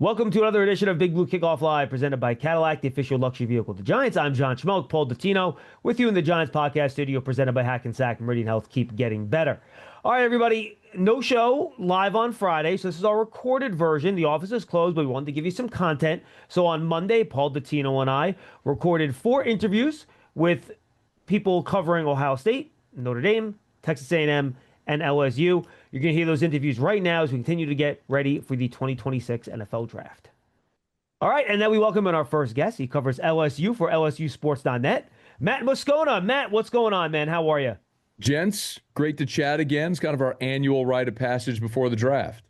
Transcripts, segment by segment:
Welcome to another edition of Big Blue Kickoff Live, presented by Cadillac, the official luxury vehicle of the Giants. I'm John Schmeelk, Paul Dottino, with you in the Giants podcast studio, presented by Hackensack Meridian Health. Keep getting better. All right, everybody, no show live on Friday, so this is our recorded version. The office is closed, but we wanted to give you some content. So on Monday, Paul Dottino and I recorded 4 interviews with people covering Ohio State, Notre Dame, Texas A&M, and LSU. You're going to hear those interviews right now as we continue to get ready for the 2026 NFL Draft. All right, and then we welcome in our first guest. He covers LSU for LSUsports.net. Matt Mascona. Matt, what's going on, man? How are you? Gents, great to chat again. It's kind of our annual rite of passage before the draft.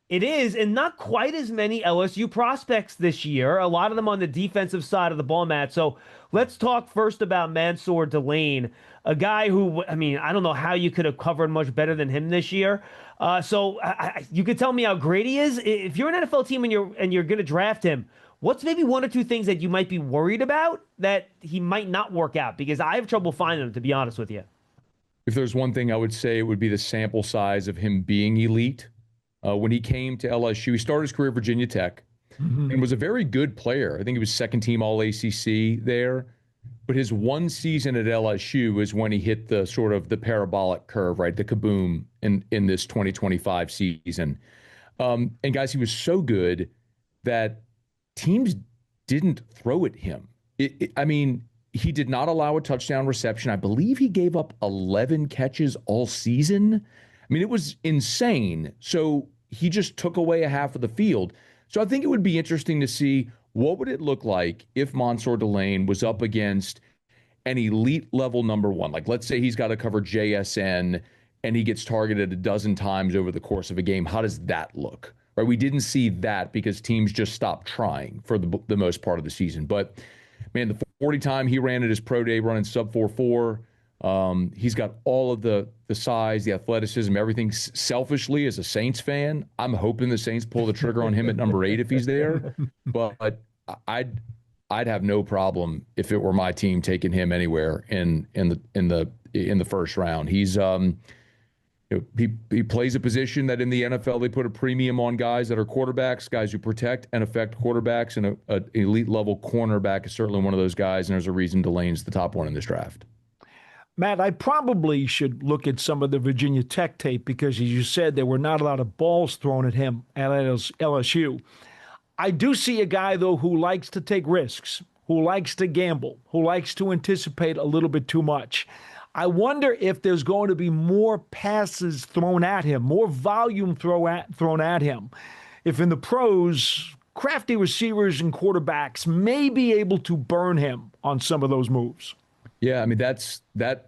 It is, and not quite as many LSU prospects this year. A lot of them on the defensive side of the ball, Matt. So let's talk first about Mansour Delane, a guy who, I mean, I don't know how you could have covered much better than him this year. So you could tell me how great he is. If you're an NFL team and you're going to draft him, what's maybe 1 or 2 things that you might be worried about that he might not work out? Because I have trouble finding him, to be honest with you. If there's one thing I would say, it would be the sample size of him being elite. When he came to LSU, he started his career at Virginia Tech and was a very good player. I think he was second team All ACC there. But his one season at LSU is when he hit the sort of the parabolic curve, right? The kaboom in this 2025 season. And guys, he was so good that teams didn't throw at him. I mean, he did not allow a touchdown reception. I believe he gave up 11 catches all season. I mean, it was insane. So he just took away a half of the field. So I think it would be interesting to see what would it look like if Mansour Delane was up against an elite level number one. Like, let's say he's got to cover JSN and he gets targeted a dozen times over the course of a game. How does that look? Right? We didn't see that because teams just stopped trying for the most part of the season. But man, the 40 time he ran at his pro day running sub 4.4. He's got all of the size, the athleticism, everything. Selfishly, as a Saints fan, I'm hoping the Saints pull the trigger on him at number 8 if he's there. But I'd have no problem if it were my team taking him anywhere in the first round. He's he plays a position that in the NFL they put a premium on guys that are quarterbacks, guys who protect and affect quarterbacks, and an elite level cornerback is certainly one of those guys. And there's a reason Delane's the top one in this draft. Matt, I probably should look at some of the Virginia Tech tape because, as you said, there were not a lot of balls thrown at him at LSU. I do see a guy, though, who likes to take risks, who likes to gamble, who likes to anticipate a little bit too much. I wonder if there's going to be more passes thrown at him, more volume thrown at him. If in the pros, crafty receivers and quarterbacks may be able to burn him on some of those moves. Yeah, I mean, like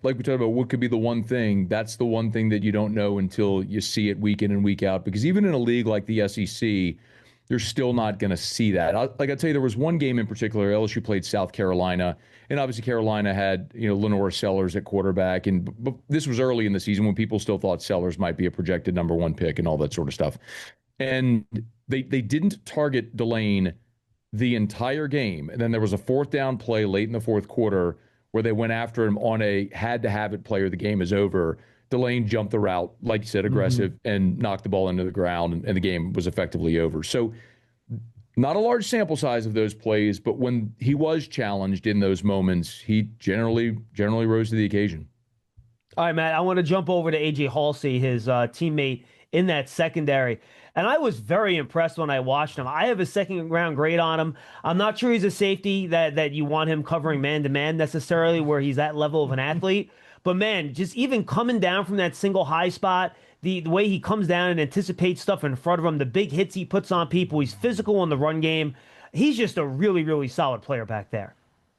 we talked about, what could be the one thing? That's the one thing that you don't know until you see it week in and week out. Because even in a league like the SEC, you're still not going to see that. I'll tell you, there was one game in particular. LSU played South Carolina, and obviously Carolina had Lenore Sellers at quarterback. But this was early in the season when people still thought Sellers might be a projected number 1 pick and all that sort of stuff. And they didn't target Delane the entire game. And then there was a 4th down play late in the 4th quarter where they went after him on a had-to-have-it play or the game is over. Delane jumped the route, like you said, aggressive, and knocked the ball into the ground, and the game was effectively over. So not a large sample size of those plays, but when he was challenged in those moments, he generally rose to the occasion. All right, Matt, I want to jump over to A.J. Halsey, his teammate in that secondary. And I was very impressed when I watched him. I have a second-round grade on him. I'm not sure he's a safety that you want him covering man-to-man necessarily, where he's that level of an athlete. But, man, just even coming down from that single high spot, the way he comes down and anticipates stuff in front of him, the big hits he puts on people, he's physical in the run game. He's just a really, really solid player back there.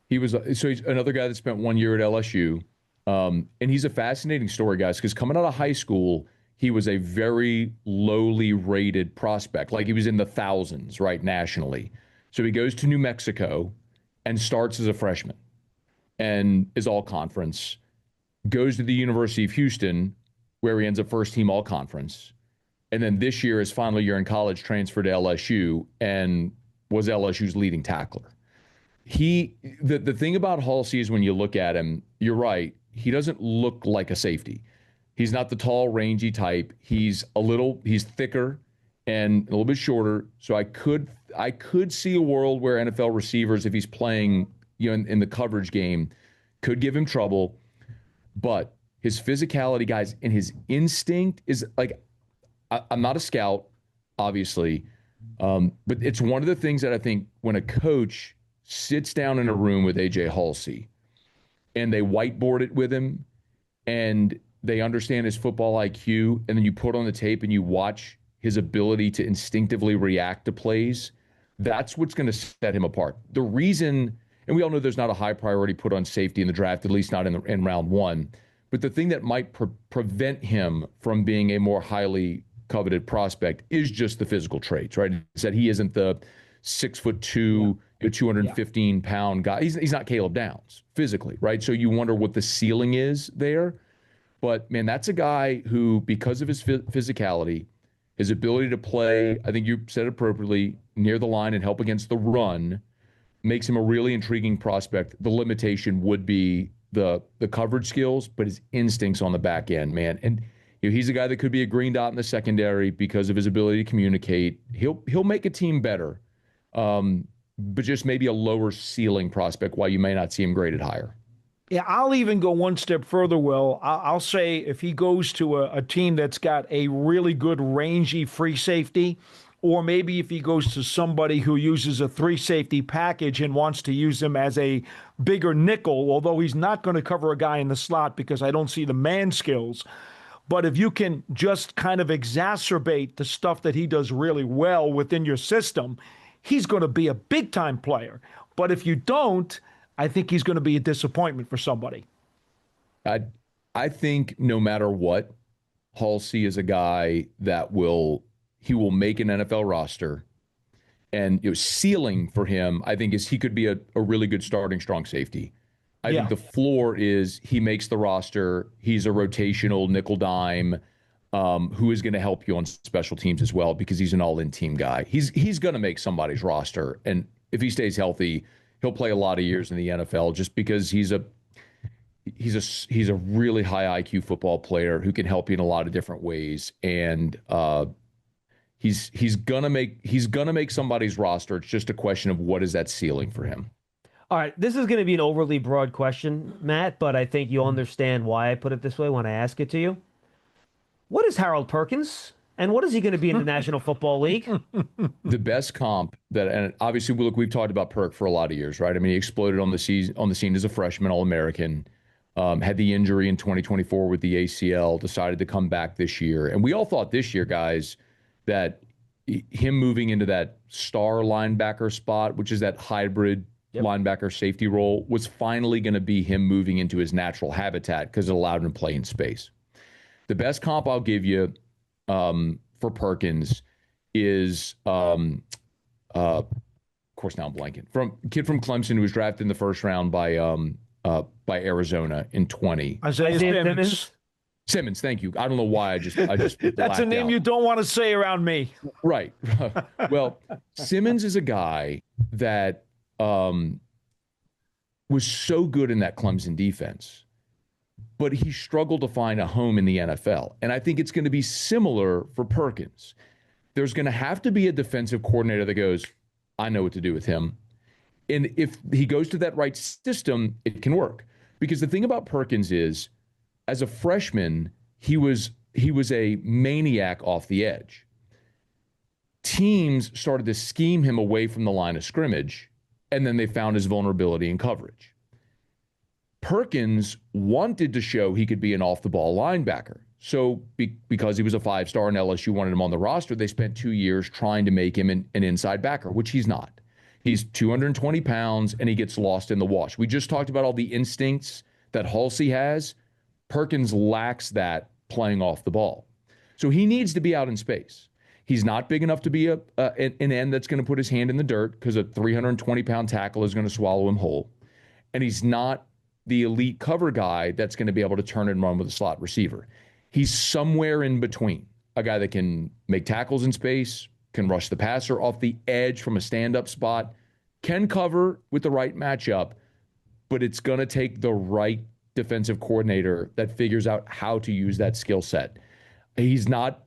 He's another guy that spent 1 year at LSU. And he's a fascinating story, guys, because coming out of high school, he was a very lowly rated prospect. Like, he was in the thousands, right, nationally. So he goes to New Mexico and starts as a freshman and is all conference. Goes to the University of Houston, where he ends up first team all conference. And then this year, his final year in college, transferred to LSU and was LSU's leading tackler. The thing about Halsey is when you look at him, you're right, he doesn't look like a safety. He's not the tall, rangy type. He's thicker and a little bit shorter. So I I could see a world where NFL receivers, if he's playing, in the coverage game, could give him trouble. But his physicality, guys, and his instinct is like, I'm not a scout, obviously, but it's one of the things that I think when a coach sits down in a room with AJ Halsey and they whiteboard it with him and they understand his football IQ, and then you put on the tape and you watch his ability to instinctively react to plays, that's what's going to set him apart. The reason, and we all know there's not a high priority put on safety in the draft, at least not in round one, but the thing that might prevent him from being a more highly coveted prospect is just the physical traits, right? It's that he isn't the 6'2", 215-pound guy. He's not Caleb Downs physically, right? So you wonder what the ceiling is there. But, man, that's a guy who, because of his physicality, his ability to play, I think you said it appropriately, near the line and help against the run, makes him a really intriguing prospect. The limitation would be the coverage skills, but his instincts on the back end, man. And he's a guy that could be a green dot in the secondary because of his ability to communicate. He'll make a team better, but just maybe a lower ceiling prospect, while you may not see him graded higher. Yeah, I'll even go one step further, Will. I'll say if he goes to a team that's got a really good rangy free safety, or maybe if he goes to somebody who uses a 3-safety package and wants to use him as a bigger nickel, although he's not going to cover a guy in the slot because I don't see the man skills. But if you can just kind of exacerbate the stuff that he does really well within your system, he's going to be a big-time player. But if you don't, I think he's going to be a disappointment for somebody. I think no matter what, Halsey is a guy that will make an NFL roster. And ceiling for him, I think, is he could be a really good starting strong safety. I think the floor is he makes the roster. He's a rotational nickel dime who is going to help you on special teams as well because he's an all-in team guy. He's going to make somebody's roster. And if he stays healthy, he'll play a lot of years in the NFL just because he's a really high IQ football player who can help you in a lot of different ways. And he's gonna make somebody's roster. It's just a question of what is that ceiling for him. All right, this is going to be an overly broad question, Matt, but I think you'll understand why I put it this way when I ask it to you. What is Harold Perkins? And what is he going to be in the National Football League? The best comp and obviously, we've talked about Perk for a lot of years, right? I mean, he exploded on the scene as a freshman All-American, had the injury in 2024 with the ACL, decided to come back this year. And we all thought this year, guys, that him moving into that star linebacker spot, which is that hybrid linebacker safety role, was finally going to be him moving into his natural habitat because it allowed him to play in space. The best comp I'll give you for Perkins is, of course, now I'm blanking, kid from Clemson who was drafted in the first round by Arizona in 20. Isaiah Simmons. Simmons, thank you. I don't know why I just That's a name out. You don't want to say around me. Right. Well, Simmons is a guy that was so good in that Clemson defense, but he struggled to find a home in the NFL. And I think it's going to be similar for Perkins. There's going to have to be a defensive coordinator that goes, I know what to do with him. And if he goes to that right system, it can work. Because the thing about Perkins is, as a freshman, he was a maniac off the edge. Teams started to scheme him away from the line of scrimmage, and then they found his vulnerability in coverage. Perkins wanted to show he could be an off-the-ball linebacker. So because he was a 5-star and LSU wanted him on the roster, they spent 2 years trying to make him an inside backer, which he's not. He's 220 pounds, and he gets lost in the wash. We just talked about all the instincts that Halsey has. Perkins lacks that playing off the ball. So he needs to be out in space. He's not big enough to be an end that's going to put his hand in the dirt because a 320-pound tackle is going to swallow him whole. And he's not the elite cover guy that's going to be able to turn and run with a slot receiver. He's somewhere in between, a guy that can make tackles in space, can rush the passer off the edge from a stand-up spot, can cover with the right matchup, but it's going to take the right defensive coordinator that figures out how to use that skill set. He's not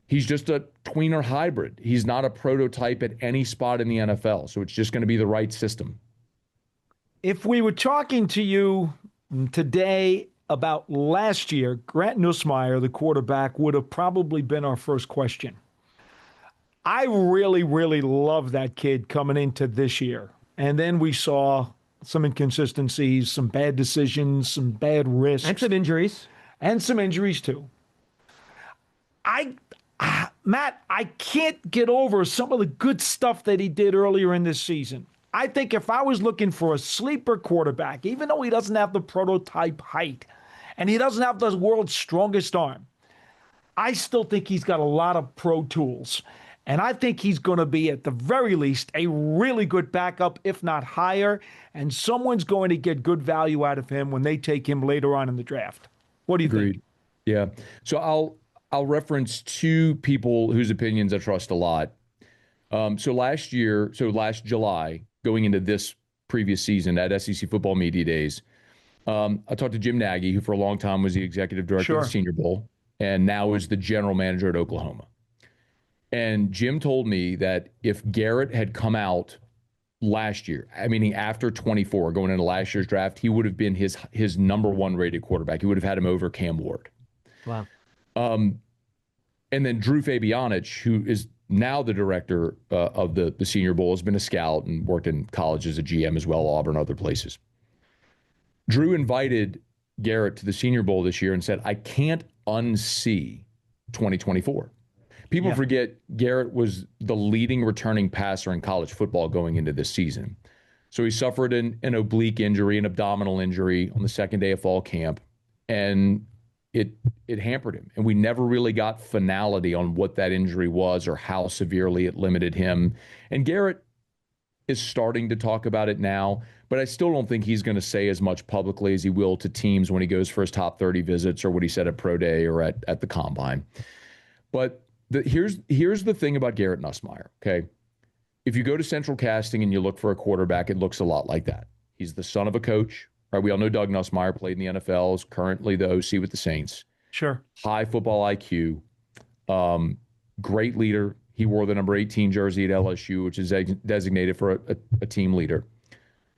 He's just a tweener hybrid. He's not a prototype at any spot in the NFL. So it's just going to be the right system. If we were talking to you today about last year, Grant Nussmeier, the quarterback, would have probably been our first question. I really, really love that kid coming into this year. And then we saw some inconsistencies, some bad decisions, some bad risks. And some injuries. And some injuries, too. Matt, I can't get over some of the good stuff that he did earlier in this season. I think if I was looking for a sleeper quarterback, even though he doesn't have the prototype height and he doesn't have the world's strongest arm, I still think he's got a lot of pro tools. And I think he's going to be, at the very least, a really good backup, if not higher. And someone's going to get good value out of him when they take him later on in the draft. What do you think? Yeah. So I'll reference two people whose opinions I trust a lot. So last July, going into this previous season at SEC Football Media Days, I talked to Jim Nagy, who for a long time was the executive director of the Senior Bowl, and now is the general manager at Oklahoma. And Jim told me that if Garrett had come out last year, meaning after 24, going into last year's draft, he would have been his number one rated quarterback. He would have had him over Cam Ward. Wow. And then Drew Fabianich, who is now the director of the Senior Bowl, has been a scout and worked in college as a GM as well, Auburn, other places. Drew invited Garrett to the Senior Bowl this year and said, I can't unsee 2024. People forget Garrett was the leading returning passer in college football going into this season. So he suffered an oblique injury, an abdominal injury on the second day of fall camp, and it hampered him. And we never really got finality on what that injury was or how severely it limited him. And Garrett is starting to talk about it now, but I still don't think he's going to say as much publicly as he will to teams when he goes for his top 30 visits or what he said at Pro Day or at the Combine. But here's the thing about Garrett Nussmeier, okay? If you go to Central Casting and you look for a quarterback, it looks a lot like that. He's the son of a coach. Right? We all know Doug Nussmeier played in the NFL, is currently the OC with the Saints. Sure. High football IQ. Great leader. He wore the number 18 jersey at LSU, which is designated for a team leader.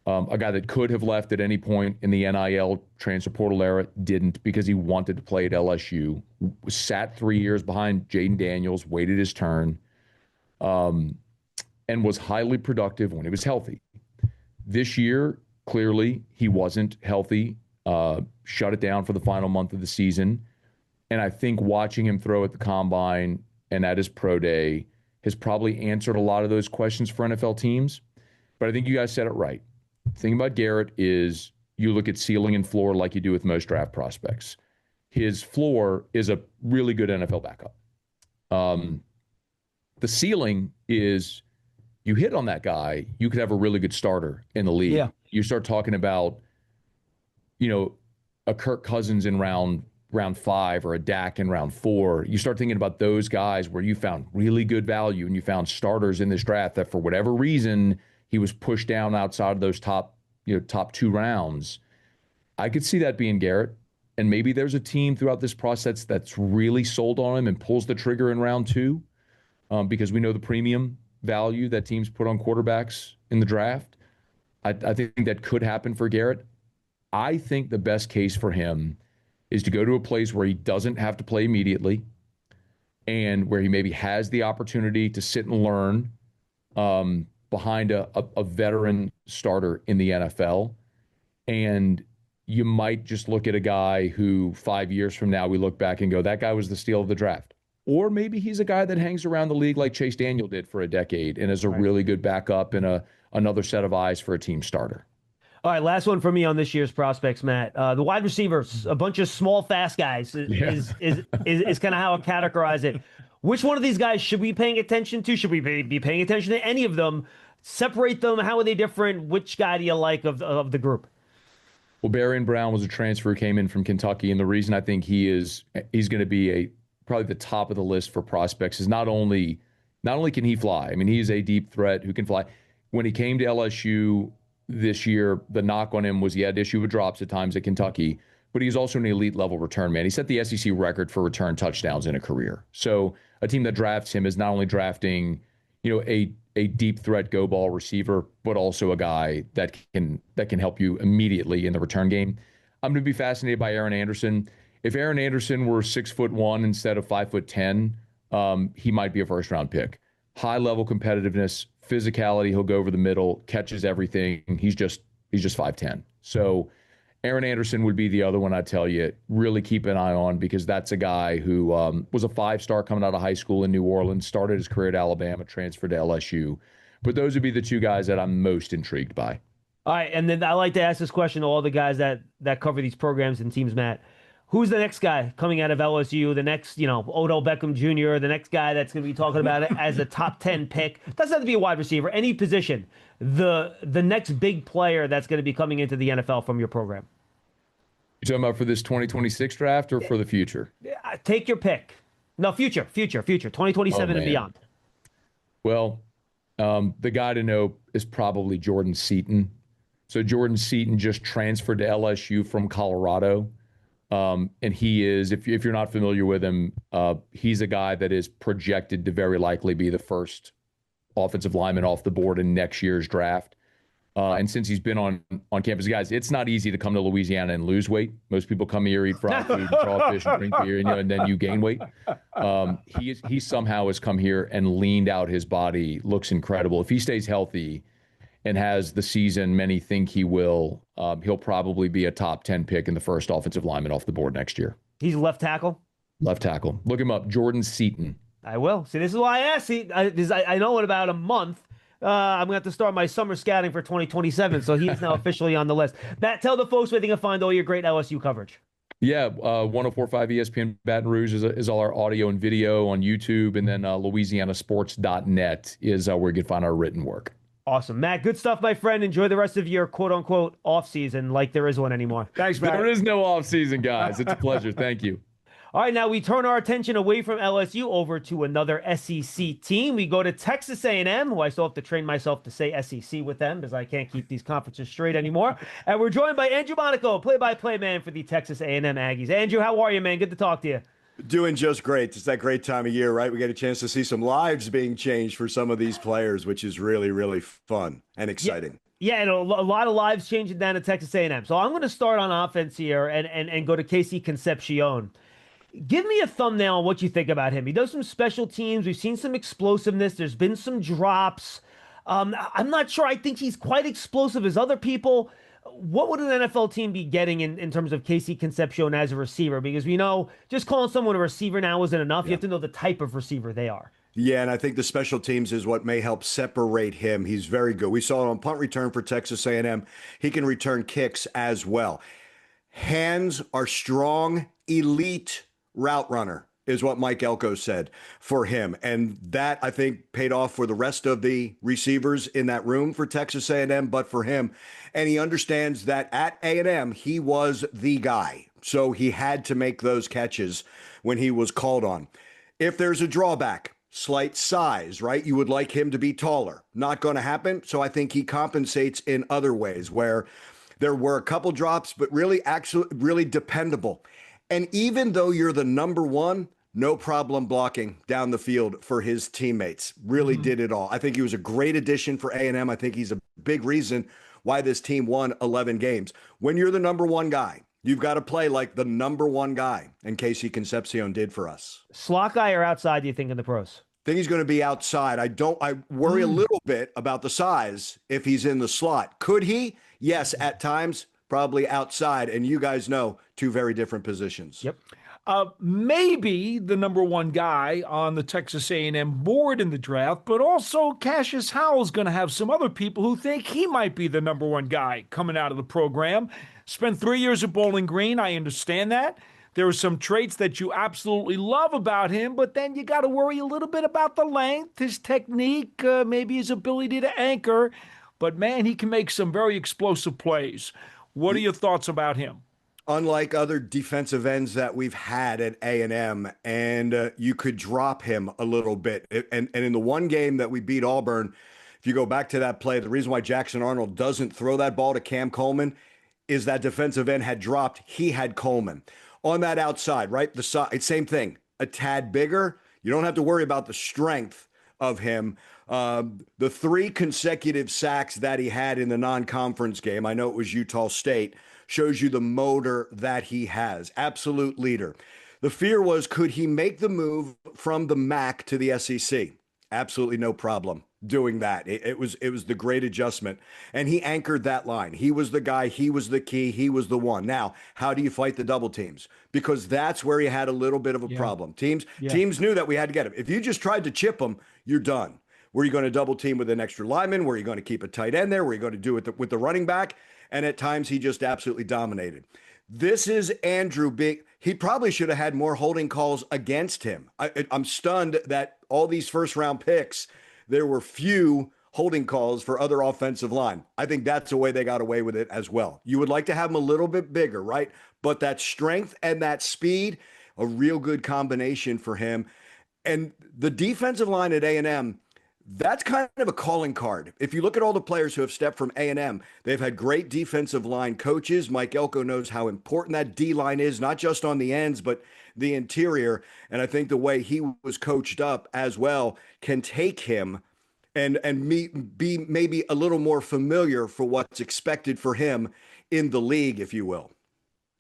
A guy that could have left at any point in the NIL transfer portal era, didn't because he wanted to play at LSU. Sat 3 years behind Jaden Daniels, waited his turn, and was highly productive when he was healthy. This year, clearly, he wasn't healthy, shut it down for the final month of the season. And I think watching him throw at the Combine and at his pro day has probably answered a lot of those questions for NFL teams. But I think you guys said it right. The thing about Garrett is you look at ceiling and floor like you do with most draft prospects. His floor is a really good NFL backup. The ceiling is you hit on that guy, you could have a really good starter in the league. Yeah. You start talking about, a Kirk Cousins in round 5 or a Dak in round 4. You start thinking about those guys where you found really good value and you found starters in this draft that for whatever reason he was pushed down outside of those top 2 rounds. I could see that being Garrett. And maybe there's a team throughout this process that's really sold on him and pulls the trigger in round 2 because we know the premium value that teams put on quarterbacks in the draft. I think that could happen for Garrett. I think the best case for him is to go to a place where he doesn't have to play immediately and where he maybe has the opportunity to sit and learn behind a veteran starter in the NFL. And you might just look at a guy who 5 years from now we look back and go, that guy was the steal of the draft. Or maybe he's a guy that hangs around the league like Chase Daniel did for a decade and is a really good backup and another set of eyes for a team starter. All right, last one for me on this year's prospects, Matt. The wide receivers, a bunch of small, fast guys is kind of how I categorize it. Which one of these guys should we be paying attention to? Should we be paying attention to any of them? Separate them. How are they different? Which guy do you like of the group? Well, Barian Brown was a transfer who came in from Kentucky, and the reason I think he's going to be probably the top of the list for prospects is not only can he fly. I mean, he's a deep threat who can fly. When he came to LSU this year, the knock on him was he had issue with drops at times at Kentucky, but he's also an elite level return man. He set the SEC record for return touchdowns in a career. So a team that drafts him is not only drafting, a deep threat go ball receiver, but also a guy that can help you immediately in the return game. I'm going to be fascinated by Aaron Anderson. If Aaron Anderson were 6'1" instead of 5'10", he might be a first round pick. High level competitiveness, physicality. He'll go over the middle, catches everything. He's just 5'10". So Aaron Anderson would be the other one I'd tell you really keep an eye on, because that's a guy who was a 5-star coming out of high school in New Orleans, started his career at Alabama, transferred to LSU. But those would be the two guys that I'm most intrigued by. All right, and then I like to ask this question to all the guys that cover these programs and teams, Matt. Who's the next guy coming out of LSU? The next, Odell Beckham Jr., the next guy that's going to be talking about it as a top 10 pick. Doesn't have to be a wide receiver, any position. The next big player that's going to be coming into the NFL from your program. You talking about for this 2026 draft or for the future? Take your pick. No, future, 2027 and beyond. Well, the guy to know is probably Jordan Seaton. So Jordan Seaton just transferred to LSU from Colorado. And he is, if you're not familiar with him, he's a guy that is projected to very likely be the first offensive lineman off the board in next year's draft. And since he's been on campus, guys, it's not easy to come to Louisiana and lose weight. Most people come here, eat fried food, and crawfish, and drink beer, and then you gain weight. He somehow has come here and leaned out his body, looks incredible. If he stays healthy and has the season many think he will, he'll probably be a top 10 pick in the first offensive lineman off the board next year. He's left tackle? Left tackle. Look him up, Jordan Seaton. I will. See, this is why I asked. I know in about a month, I'm going to have to start my summer scouting for 2027, so he is now officially on the list. Matt, tell the folks where they can find all your great LSU coverage. Yeah, 104.5 ESPN Baton Rouge is all our audio and video on YouTube, and then LouisianaSports.net is where you can find our written work. Awesome. Matt, good stuff, my friend. Enjoy the rest of your quote-unquote off-season, like there is one anymore. Thanks, Matt. There is no off-season, guys. It's a pleasure. Thank you. All right, now we turn our attention away from LSU over to another SEC team. We go to Texas A&M, who I still have to train myself to say SEC with them because I can't keep these conferences straight anymore. And we're joined by Andrew Monaco, play-by-play man for the Texas A&M Aggies. Andrew, how are you, man? Good to talk to you. Doing just great. It's that great time of year, right? We get a chance to see some lives being changed for some of these players, which is really, really fun and exciting. Yeah, and a lot of lives changing down at Texas A&M. So I'm going to start on offense here and go to Casey Concepcion. Give me a thumbnail on what you think about him. He does some special teams. We've seen some explosiveness. There's been some drops. I'm not sure I think he's quite explosive as other people. What would an NFL team be getting in terms of Casey Concepcion as a receiver? Because we know just calling someone a receiver now isn't enough. You have to know the type of receiver they are. Yeah, and I think the special teams is what may help separate him. He's very good. We saw it on punt return for Texas A&M. He can return kicks as well. Hands are strong, elite route runner is what Mike Elko said for him. And that, I think, paid off for the rest of the receivers in that room for Texas A&M, but for him. And he understands that at A&M, he was the guy. So he had to make those catches when he was called on. If there's a drawback, slight size, right? You would like him to be taller. Not going to happen. So I think he compensates in other ways where there were a couple drops, but really dependable. And even though you're the number one, no problem blocking down the field for his teammates. Really did it all. I think he was a great addition for A&M. I think he's a big reason why this team won 11 games. When you're the number one guy, you've got to play like the number one guy, and Casey Concepcion did for us. Slot guy or outside, do you think, in the pros? I think he's going to be outside. I worry a little bit about the size if he's in the slot. Could he? Yes, at times, probably outside. And you guys know, two very different positions. Yep. Maybe the number one guy on the Texas A&M board in the draft, but also Cassius Howell's going to have some other people who think he might be the number one guy coming out of the program. Spent 3 years at Bowling Green. I understand that. There are some traits that you absolutely love about him, but then you got to worry a little bit about the length, his technique, maybe his ability to anchor. But, man, he can make some very explosive plays. What are your thoughts about him? Unlike other defensive ends that we've had at A&M, and you could drop him a little bit. And in the one game that we beat Auburn, if you go back to that play, the reason why Jackson Arnold doesn't throw that ball to Cam Coleman, is that defensive end had dropped. He had Coleman. On that outside, right? The side, same thing. A tad bigger. You don't have to worry about the strength of him. The 3 consecutive sacks that he had in the non-conference game, I know it was Utah State, shows you the motor that he has. Absolute leader. The fear was, could he make the move from the MAC to the SEC? Absolutely no problem doing that. It was the great adjustment. And he anchored that line. He was the guy. He was the key. He was the one. Now, how do you fight the double teams? Because that's where he had a little bit of a problem. Teams knew that we had to get him. If you just tried to chip him, you're done. Were you going to double team with an extra lineman? Were you going to keep a tight end there? Were you going to do it with the running back? And at times he just absolutely dominated. This is Andrew Big. He probably should have had more holding calls against him. I'm stunned that all these first round picks, there were few holding calls for other offensive line. I think that's the way they got away with it as well. You would like to have them a little bit bigger, right? But that strength and that speed, a real good combination for him. And the defensive line at A&M, that's kind of a calling card. If you look at all the players who have stepped from A&M, they've had great defensive line coaches. Mike Elko knows how important that D-line is, not just on the ends, but the interior. And I think the way he was coached up as well can take him and be maybe a little more familiar for what's expected for him in the league, if you will.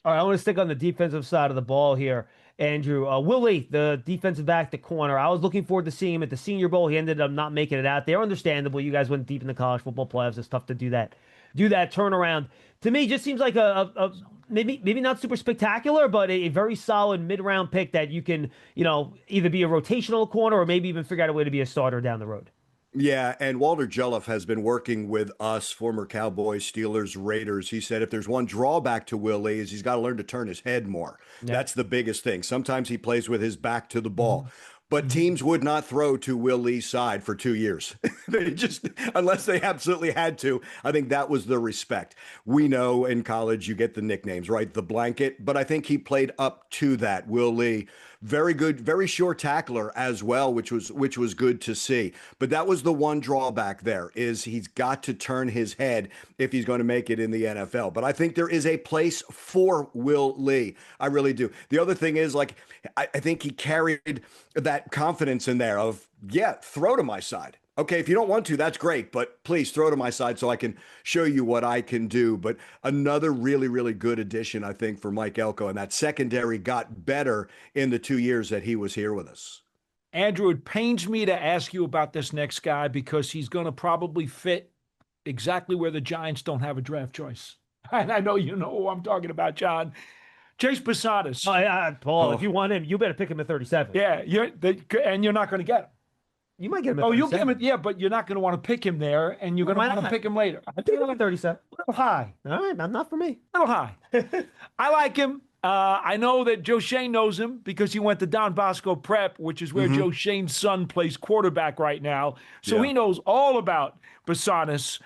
All right, I want to stick on the defensive side of the ball here. Andrew, Willie, the defensive back, the corner. I was looking forward to seeing him at the Senior Bowl. He ended up not making it out there. Understandable. You guys went deep in the college football playoffs. It's tough to do that turnaround. To me, just seems like a maybe not super spectacular, but a very solid mid-round pick that you can, either be a rotational corner or maybe even figure out a way to be a starter down the road. Yeah, and Walter Jelliff has been working with us, former Cowboys, Steelers, Raiders. He said if there's one drawback to Willie is he's got to learn to turn his head more. Yeah. That's the biggest thing. Sometimes he plays with his back to the ball. But teams would not throw to Will Lee's side for 2 years. They just, unless they absolutely had to. I think that was the respect. We know in college you get the nicknames, right? The blanket. But I think he played up to that. Will Lee, very good, very short tackler as well, which was good to see. But that was the one drawback there, is he's got to turn his head if he's going to make it in the NFL. But I think there is a place for Will Lee. I really do. The other thing is, I think he carried that confidence in there of, throw to my side. Okay, if you don't want to, that's great, but please throw to my side so I can show you what I can do. But another really, really good addition, I think, for Mike Elko, and that secondary got better in the 2 years that he was here with us. Andrew, it pains me to ask you about this next guy because he's going to probably fit exactly where the Giants don't have a draft choice. And I know you know who I'm talking about, John. Chase Bissatis. Oh, yeah, Paul, if you want him, you better pick him at 37. Yeah, and you're not going to get him. You might get him at 37. Oh, you'll get him but you're not going to want to pick him there, and you're going to want to pick him later. I pick him at 37. A little high. All right, not for me. A little high. I like him. I know that Joe Shane knows him because he went to Don Bosco Prep, which is where Joe Shane's son plays quarterback right now. So he knows all about Bissatis.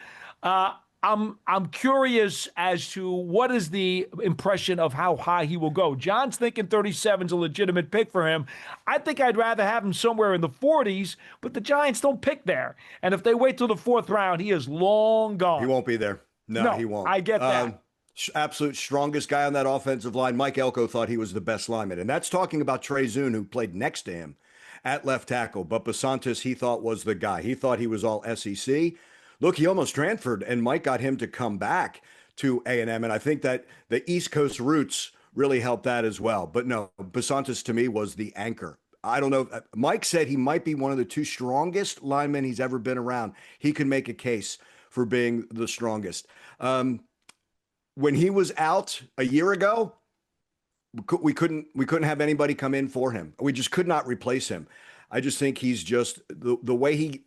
I'm curious as to what is the impression of how high he will go. John's thinking 37 is a legitimate pick for him. I think I'd rather have him somewhere in the 40s, but the Giants don't pick there. And if they wait till the 4th round, he is long gone. He won't be there. No, he won't. I get that. Absolute strongest guy on that offensive line. Mike Elko thought he was the best lineman. And that's talking about Trey Zune, who played next to him at left tackle. But Bissatis, he thought was the guy. He thought he was all SEC. Look, he almost transferred, and Mike got him to come back to A&M, and I think that the East Coast roots really helped that as well. But no, Bissatis to me was the anchor. I don't know. Mike said he might be one of the 2 strongest linemen he's ever been around. He can make a case for being the strongest. When he was out a year ago, we couldn't have anybody come in for him. We just could not replace him. I just think he's just the way he.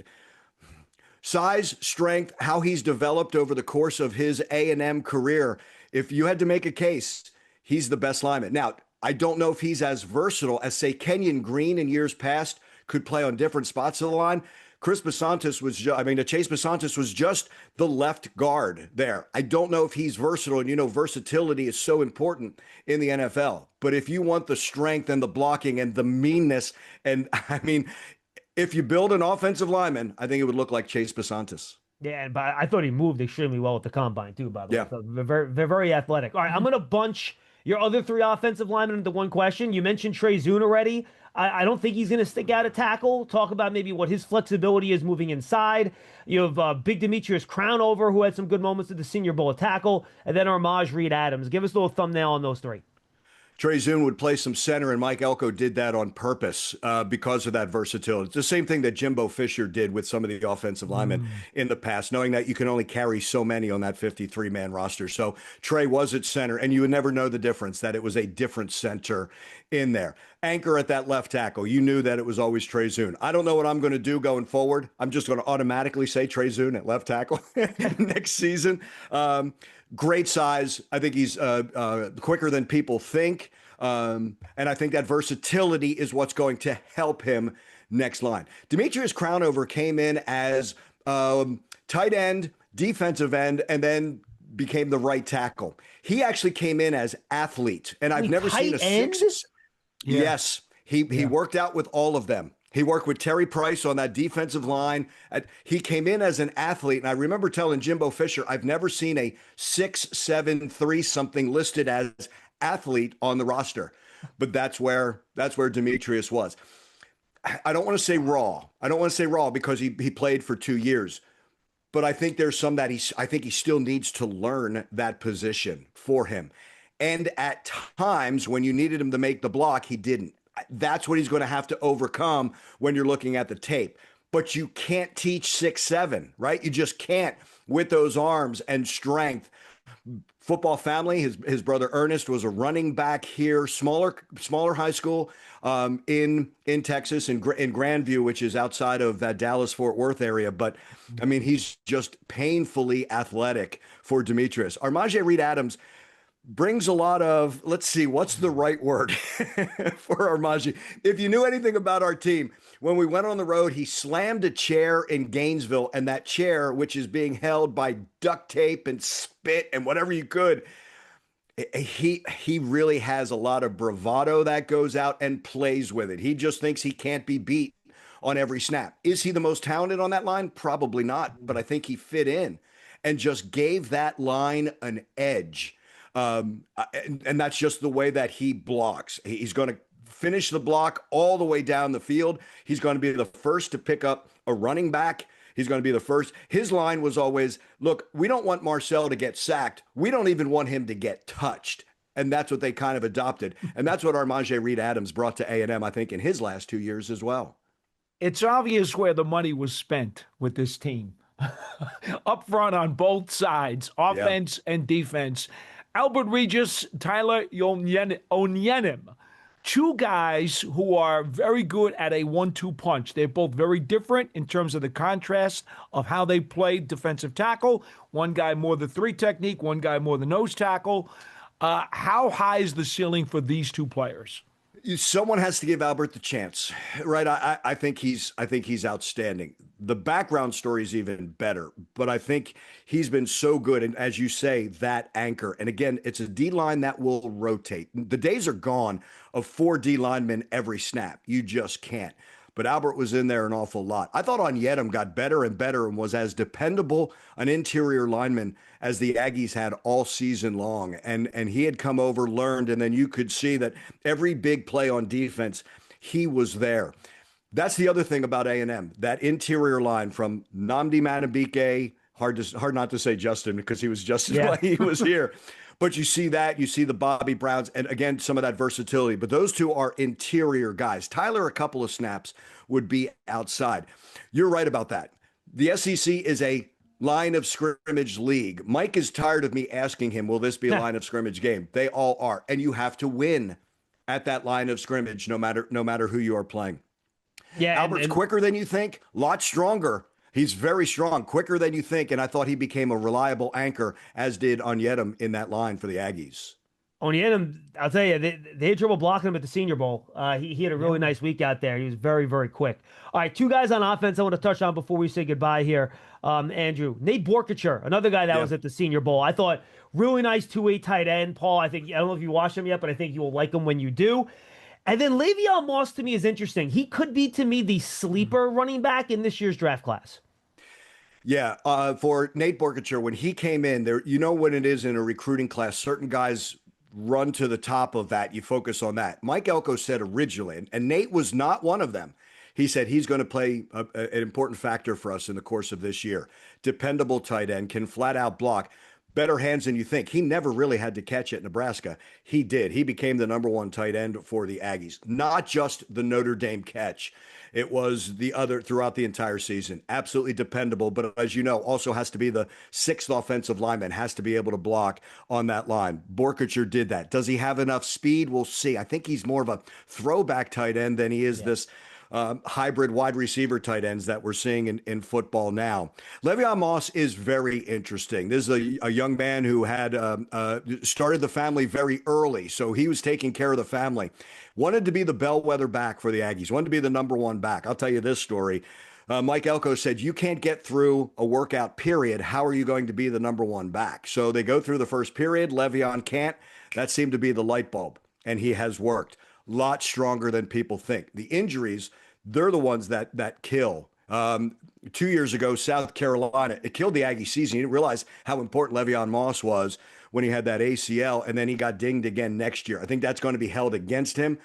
Size, strength, how he's developed over the course of his A&M career. If you had to make a case, he's the best lineman. Now, I don't know if he's as versatile as, say, Kenyon Green in years past could play on different spots of the line. Chase Bissatis was just the left guard there. I don't know if he's versatile, and versatility is so important in the NFL. But if you want the strength and the blocking and the meanness, and if you build an offensive lineman, I think it would look like Chase Bissatis. Yeah, but I thought he moved extremely well with the combine too, by the way. Yeah. So they're very athletic. All right, I'm going to bunch your other three offensive linemen into one question. You mentioned Trey Zune already. I don't think he's going to stick out a tackle. Talk about maybe what his flexibility is moving inside. You have Big Demetrius Crownover, who had some good moments at the Senior Bowl at tackle, and then Armaj Reed Adams. Give us a little thumbnail on those three. Trey Zune would play some center, and Mike Elko did that on purpose because of that versatility. It's the same thing that Jimbo Fisher did with some of the offensive linemen in the past, knowing that you can only carry so many on that 53-man roster. So Trey was at center, and you would never know the difference, that it was a different center in there. Anchor at that left tackle, you knew that it was always Trey Zune. I don't know what I'm going to do going forward. I'm just going to automatically say Trey Zune at left tackle next season. Great size. I think he's quicker than people think. And I think that versatility is what's going to help him next line. Demetrius Crownover came in as tight end, defensive end, and then became the right tackle. He actually came in as athlete, and I've never seen a six. Yeah. Yes, he worked out with all of them. He worked with Terry Price on that defensive line. He came in as an athlete, and I remember telling Jimbo Fisher, I've never seen a 6'7", something listed as athlete on the roster, but that's where Demetrius was. I don't want to say raw. I don't want to say raw because he played for 2 years, but I think there's some that I think he still needs to learn that position for him. And at times when you needed him to make the block, he didn't. That's what he's going to have to overcome when you're looking at the tape. But you can't teach 6'7", right? You just can't with those arms and strength. Football family, his brother Ernest was a running back here, smaller high school in Texas, in Grandview, which is outside of that Dallas-Fort Worth area. But, I mean, he's just painfully athletic for Demetrius. Armaj Reed Adams brings a lot of, let's see, what's the right word for Armaj? If you knew anything about our team, when we went on the road, he slammed a chair in Gainesville, and that chair, which is being held by duct tape and spit and whatever you could, he really has a lot of bravado that goes out and plays with it. He just thinks he can't be beat on every snap. Is he the most talented on that line? Probably not, but I think he fit in and just gave that line an edge. And that's just the way that he blocks. He's going to finish the block all the way down the field. He's going to be the first to pick up a running back. He's going to be the first. His line was always, look, we don't want Marcel to get sacked. We don't even want him to get touched. And that's what they kind of adopted. And that's what Armaj Reed Adams brought to A&M, I think, in his last 2 years as well. It's obvious where the money was spent with this team. Up front on both sides, offense and defense. Albert Regis, Tyler Onyenim, two guys who are very good at a 1-2 punch. They're both very different in terms of the contrast of how they play defensive tackle. One guy more the 3 technique, one guy more the nose tackle. How high is the ceiling for these two players? Someone has to give Albert the chance, right? I think he's outstanding. The background story is even better, but I think he's been so good. And as you say, that anchor. And again, it's a D line that will rotate. The days are gone of 4 D linemen every snap. You just can't. But Albert was in there an awful lot. I thought Onyedim got better and better and was as dependable an interior lineman as the Aggies had all season long. And he had come over, learned, and then you could see that every big play on defense, he was there. That's the other thing about A&M, that interior line from Nnamdi Madubuike, hard not to say Justin because he was Justin while he was here. But you see that, you see the Bobby Browns, and again, some of that versatility. But those two are interior guys. Tyler, a couple of snaps would be outside. You're right about that. The SEC is a line of scrimmage league. Mike is tired of me asking him, will this be a line of scrimmage game? They all are. And you have to win at that line of scrimmage, no matter who you are playing. Yeah, Albert's quicker than you think, a lot stronger. He's very strong, quicker than you think, and I thought he became a reliable anchor, as did Onyedim in that line for the Aggies. Onyedim, I'll tell you, they had trouble blocking him at the Senior Bowl. He had a really nice week out there. He was very, very quick. All right, 2 guys on offense I want to touch on before we say goodbye here. Andrew, Nate Borkacher, another guy that was at the Senior Bowl. I thought really nice 2-8 tight end. Paul, I don't know if you watched him yet, but I think you will like him when you do. And then Le'Veon Moss to me is interesting. He could be, to me, the sleeper running back in this year's draft class. Yeah, for Nate Borkature, when he came in there, you know what it is in a recruiting class. Certain guys run to the top of that. You focus on that. Mike Elko said originally, and Nate was not one of them. He said he's going to play an important factor for us in the course of this year. Dependable tight end, can flat out block. Better hands than you think. He never really had to catch at Nebraska. He did. He became the number one tight end for the Aggies. Not just the Notre Dame catch. It was the other throughout the entire season. Absolutely dependable, but as you know, also has to be the sixth offensive lineman, has to be able to block on that line. Borkature did that. Does he have enough speed? We'll see. I think he's more of a throwback tight end than he is this hybrid wide receiver tight ends that we're seeing in football now. Le'Veon Moss is very interesting. This is a young man who had started the family very early, so he was taking care of the family. Wanted to be the bellwether back for the Aggies, wanted to be the number one back. I'll tell you this story. Mike Elko said, you can't get through a workout period. How are you going to be the number one back? So they go through the first period. Le'Veon can't. That seemed to be the light bulb, and he has worked. Lot stronger than people think. The injuries, they're the ones that kill. 2 years ago, South Carolina, it killed the Aggie season. You didn't realize how important Le'Veon Moss was when he had that ACL, and then he got dinged again next year. I think that's going to be held against him.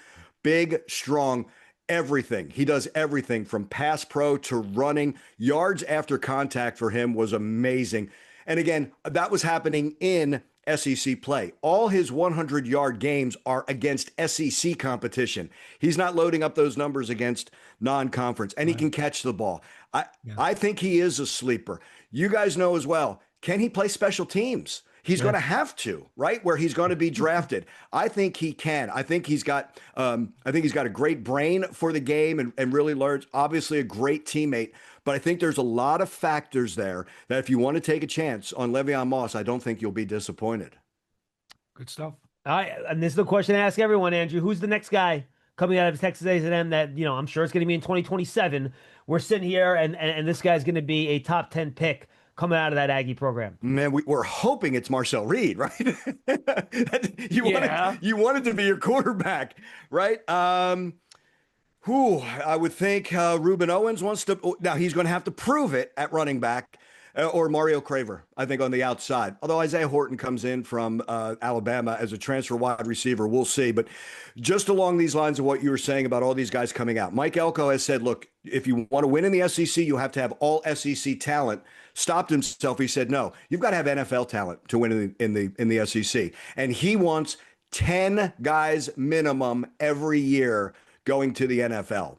Big, strong, everything. He does everything from pass pro to running. Yards after contact for him was amazing. And again, that was happening in SEC play. All his 100-yard games are against SEC competition. He's not loading up those numbers against non-conference, and he can catch the ball. I think he is a sleeper. You guys know as well, can he play special teams? He's going to have to, right? Where he's going to be drafted. I think he can. I think he's got a great brain for the game and really learns, obviously a great teammate. But I think there's a lot of factors there that if you want to take a chance on Le'Veon Moss, I don't think you'll be disappointed. Good stuff. All right, and this is the question I ask everyone, Andrew. Who's the next guy coming out of Texas A&M that, you know, I'm sure it's going to be in 2027. We're sitting here, and this guy's going to be a top 10 pick coming out of that Aggie program. Man, we're hoping it's Marcel Reed, right? you want it to be your quarterback, right? I would think Ruben Owens wants to. Now he's going to have to prove it at running back, or Mario Craver, I think, on the outside. Although Isaiah Horton comes in from Alabama as a transfer wide receiver, we'll see. But just along these lines of what you were saying about all these guys coming out, Mike Elko has said, look, if you want to win in the SEC, you have to have all SEC talent. Stopped himself. He said, no, you've got to have NFL talent to win in the SEC. And he wants 10 guys minimum every year going to the NFL.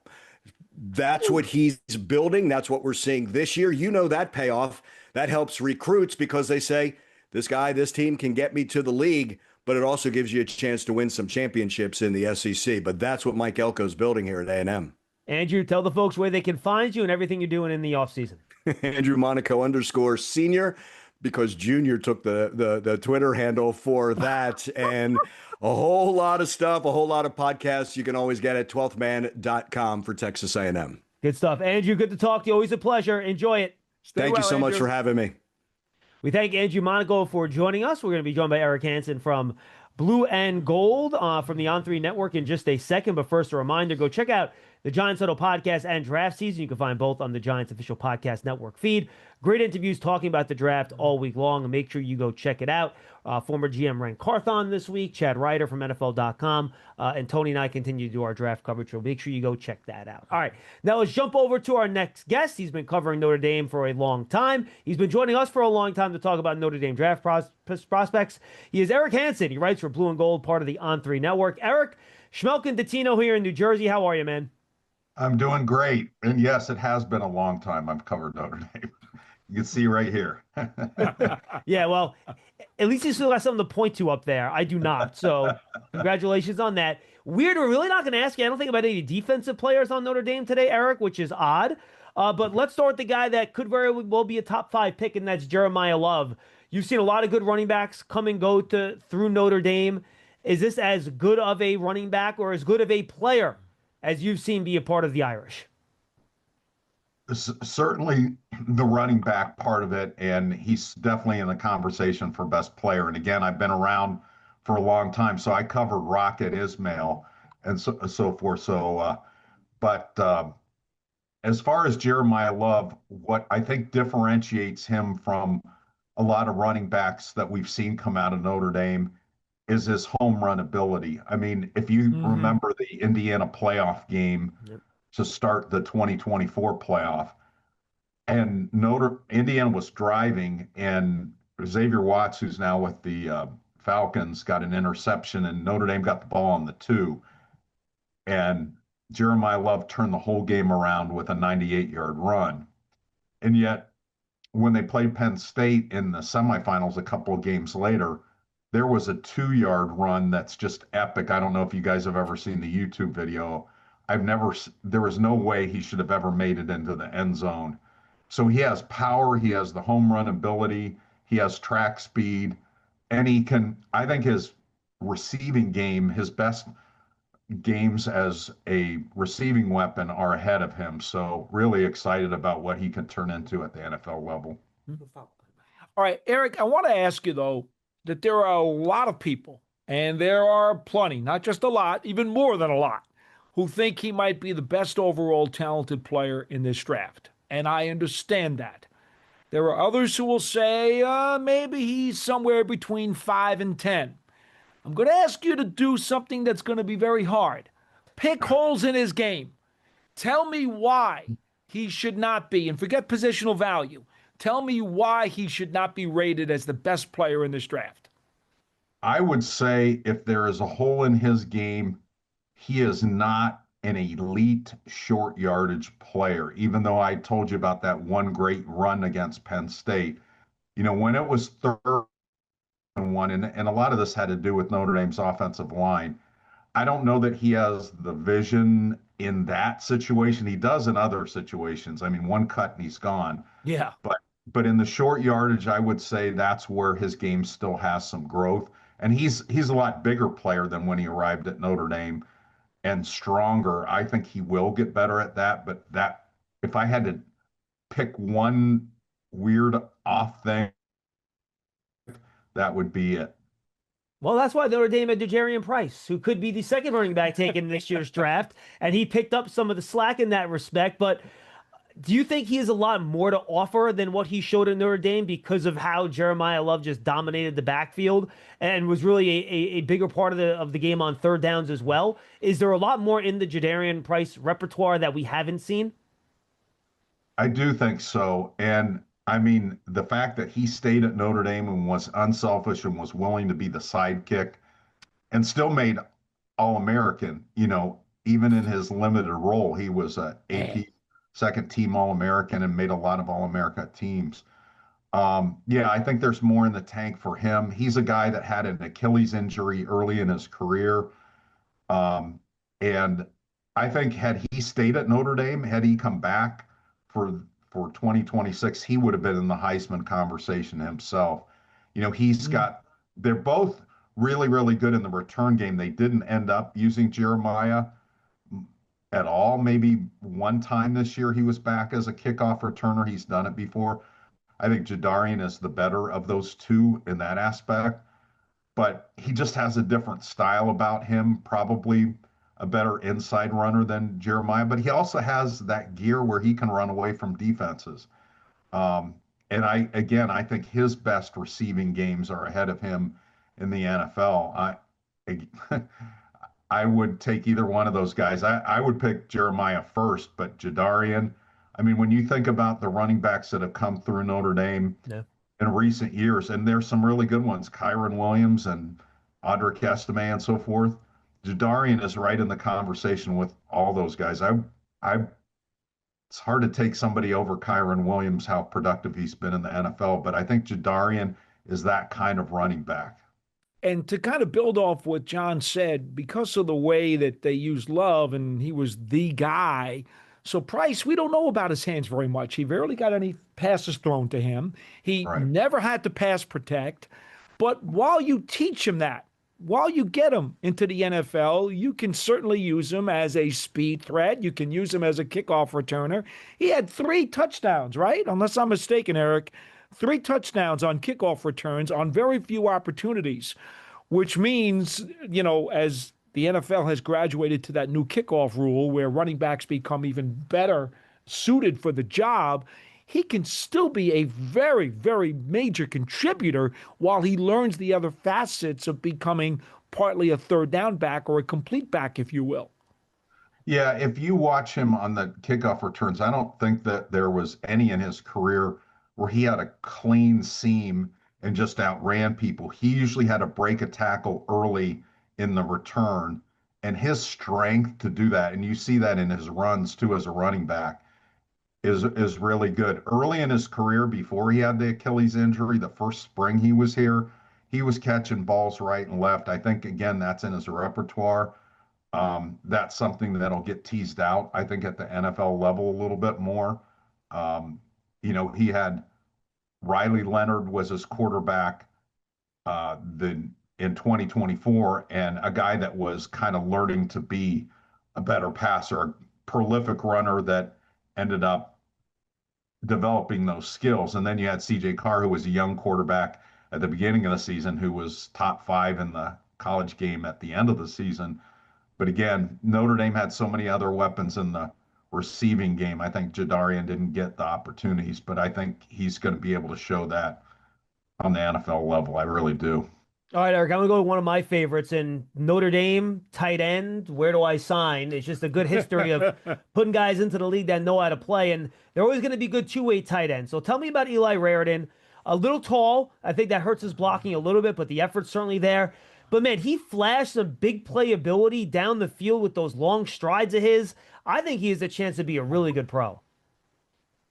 That's what he's building. That's what we're seeing this year. You know that payoff. That helps recruits because they say, this team can get me to the league, but it also gives you a chance to win some championships in the SEC. But that's what Mike Elko's building here at A&M. Andrew, tell the folks where they can find you and everything you're doing in the offseason. Andrew Monaco _senior, because Junior took the Twitter handle for that. And a whole lot of stuff, a whole lot of podcasts you can always get at 12thman.com for Texas A&M. Good stuff. Andrew, good to talk to you. Always a pleasure. Enjoy it. Thank you so much for having me. We thank Andrew Monaco for joining us. We're going to be joined by Eric Hansen from Blue and Gold from the On3 Network in just a second. But first, a reminder, go check out the Giants Huddle podcast and draft season. You can find both on the Giants official podcast network feed. Great interviews talking about the draft all week long, and make sure you go check it out. Former GM Ren Carthon this week, Chad Ryder from NFL.com, and Tony and I continue to do our draft coverage, so make sure you go check that out. All right, now let's jump over to our next guest. He's been covering Notre Dame for a long time. He's been joining us for a long time to talk about Notre Dame draft prospects. He is Eric Hansen. He writes for Blue and Gold, part of the On3 Network. Eric, Schmeelk and Dottino here in New Jersey. How are you, man? I'm doing great. And yes, it has been a long time I've covered Notre Dame. You can see right here. Yeah, well, at least you still got something to point to up there. I do not. So congratulations on that. Weird, we're really not going to ask you, I don't think, about any defensive players on Notre Dame today, Eric, which is odd. But let's start with the guy that could very well be a top 5 pick, and that's Jeremiah Love. You've seen a lot of good running backs come and go through Notre Dame. Is this as good of a running back or as good of a player as you've seen be a part of the Irish? Certainly the running back part of it, and he's definitely in the conversation for best player. And again, I've been around for a long time, so I covered Rocket Ismail and so forth. So, but as far as Jeremiah Love, what I think differentiates him from a lot of running backs that we've seen come out of Notre Dame is his home run ability. I mean, if you remember the Indiana playoff game to start the 2024 playoff, and Indiana was driving, and Xavier Watts, who's now with the Falcons, got an interception, and Notre Dame got the ball on the 2, and Jeremiah Love turned the whole game around with a 98-yard run. And yet, when they played Penn State in the semifinals a couple of games later, there was a 2-yard run that's just epic. I don't know if you guys have ever seen the YouTube video. There was no way he should have ever made it into the end zone. So he has power, he has the home run ability, he has track speed, and I think his receiving game, his best games as a receiving weapon are ahead of him. So really excited about what he can turn into at the NFL level. All right, Eric, I want to ask you, though, that there are a lot of people, and there are plenty, not just a lot, even more than a lot, who think he might be the best overall talented player in this draft. And I understand that. There are others who will say maybe he's somewhere between 5 and 10. I'm going to ask you to do something that's going to be very hard. Pick holes in his game. Tell me why he should not be, and forget positional value. Tell me why he should not be rated as the best player in this draft. I would say if there is a hole in his game, he is not an elite short yardage player, even though I told you about that one great run against Penn State. You know, when it was 3rd and 1, and a lot of this had to do with Notre Dame's offensive line, I don't know that he has the vision in that situation. He does in other situations. I mean, one cut and he's gone. Yeah. But in the short yardage, I would say that's where his game still has some growth. And he's a lot bigger player than when he arrived at Notre Dame, and stronger. I think he will get better at that. But that, if I had to pick one weird off thing, that would be it. Well, that's why Notre Dame had Ja'Jarian Price, who could be the second running back taken in this year's draft, and he picked up some of the slack in that respect. But do you think he has a lot more to offer than what he showed at Notre Dame because of how Jeremiah Love just dominated the backfield and was really a bigger part of the game on third downs as well? Is there a lot more in the Ja'Jarian Price repertoire that we haven't seen? I do think so. And I mean, the fact that he stayed at Notre Dame and was unselfish and was willing to be the sidekick and still made All-American, you know, even in his limited role, he was a AP second team All-American and made a lot of All-America teams. Yeah, I think there's more in the tank for him. He's a guy that had an Achilles injury early in his career. And I think had he stayed at Notre Dame, had he come back for 2026, he would have been in the Heisman conversation himself. You know, they're both really, really good in the return game. They didn't end up using Jeremiah at all. Maybe one time this year he was back as a kickoff returner. He's done it before. I think Jadarian is the better of those two in that aspect, but he just has a different style about him, probably a better inside runner than Jeremiah, but he also has that gear where he can run away from defenses. And I think his best receiving games are ahead of him in the NFL. I would take either one of those guys. I would pick Jeremiah first, but Jadarian, I mean, when you think about the running backs that have come through Notre Dame in recent years, and there's some really good ones, Kyron Williams and Audric Estime and so forth, Jadarian is right in the conversation with all those guys. It's hard to take somebody over Kyron Williams, how productive he's been in the NFL, but I think Jadarian is that kind of running back. And to kind of build off what John said, because of the way that they used Love and he was the guy, so Price, we don't know about his hands very much. He rarely got any passes thrown to him. He never had to pass protect. But while you teach him that, while you get him into the NFL, you can certainly use him as a speed threat. You can use him as a kickoff returner. He had 3 touchdowns, right? Unless I'm mistaken, Eric. 3 touchdowns on kickoff returns on very few opportunities, which means, you know, as the NFL has graduated to that new kickoff rule where running backs become even better suited for the job, he can still be a very, very major contributor while he learns the other facets of becoming partly a third down back or a complete back, if you will. Yeah, if you watch him on the kickoff returns, I don't think that there was any in his career where he had a clean seam and just outran people. He usually had to break a tackle early in the return, and his strength to do that, and you see that in his runs too as a running back, is really good. Early in his career, before he had the Achilles injury, the first spring he was here, he was catching balls right and left. I think again that's in his repertoire. That's something that'll get teased out, I think, at the NFL level a little bit more. He had Riley Leonard was his quarterback in 2024, and a guy that was kind of learning to be a better passer, a prolific runner that ended up developing those skills. And then you had CJ Carr, who was a young quarterback at the beginning of the season, who was top 5 in the college game at the end of the season. But again, Notre Dame had so many other weapons in the receiving game. I think Jadarian didn't get the opportunities, but I think he's going to be able to show that on the NFL level. I really do. All right, Eric, I'm going to go with one of my favorites in Notre Dame, tight end. Where do I sign? It's just a good history of putting guys into the league that know how to play, and they're always going to be good two-way tight ends. So tell me about Eli Raridan. A little tall. I think that hurts his blocking a little bit, but the effort's certainly there. But, man, he flashed some big playability down the field with those long strides of his. I think he has a chance to be a really good pro.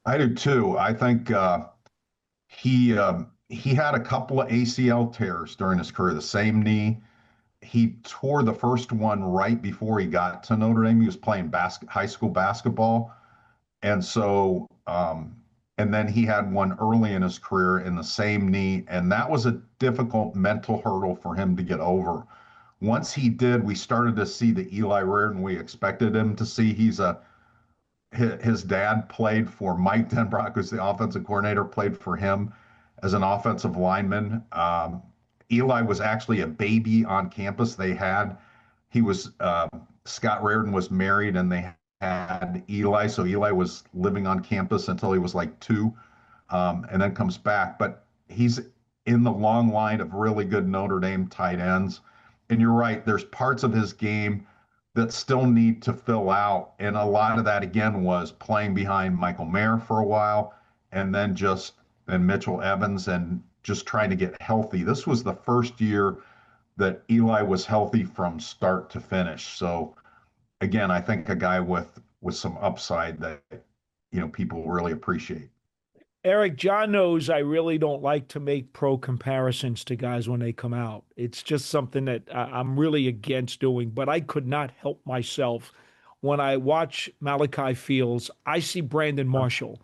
I do, too. I think he had a couple of ACL tears during his career, the same knee. He tore the first one right before he got to Notre Dame. He was playing high school basketball. And so, and then he had one early in his career in the same knee. And that was a difficult mental hurdle for him to get over. Once he did, we started to see the Eli Raridan we expected him to see. His dad played for Mike Denbrock, who's the offensive coordinator, played for him as an offensive lineman. Eli was actually a baby on campus. Scott Raridan was married and they had Eli. So Eli was living on campus until he was like 2, and then comes back. But he's in the long line of really good Notre Dame tight ends. And you're right, there's parts of his game that still need to fill out. And a lot of that, again, was playing behind Michael Mayer for a while and Mitchell Evans and just trying to get healthy. This was the first year that Eli was healthy from start to finish. So again, I think a guy with some upside that, people really appreciate. Eric, John knows I really don't like to make pro comparisons to guys when they come out. It's just something that I'm really against doing, but I could not help myself. When I watch Malachi Fields, I see Brandon Marshall,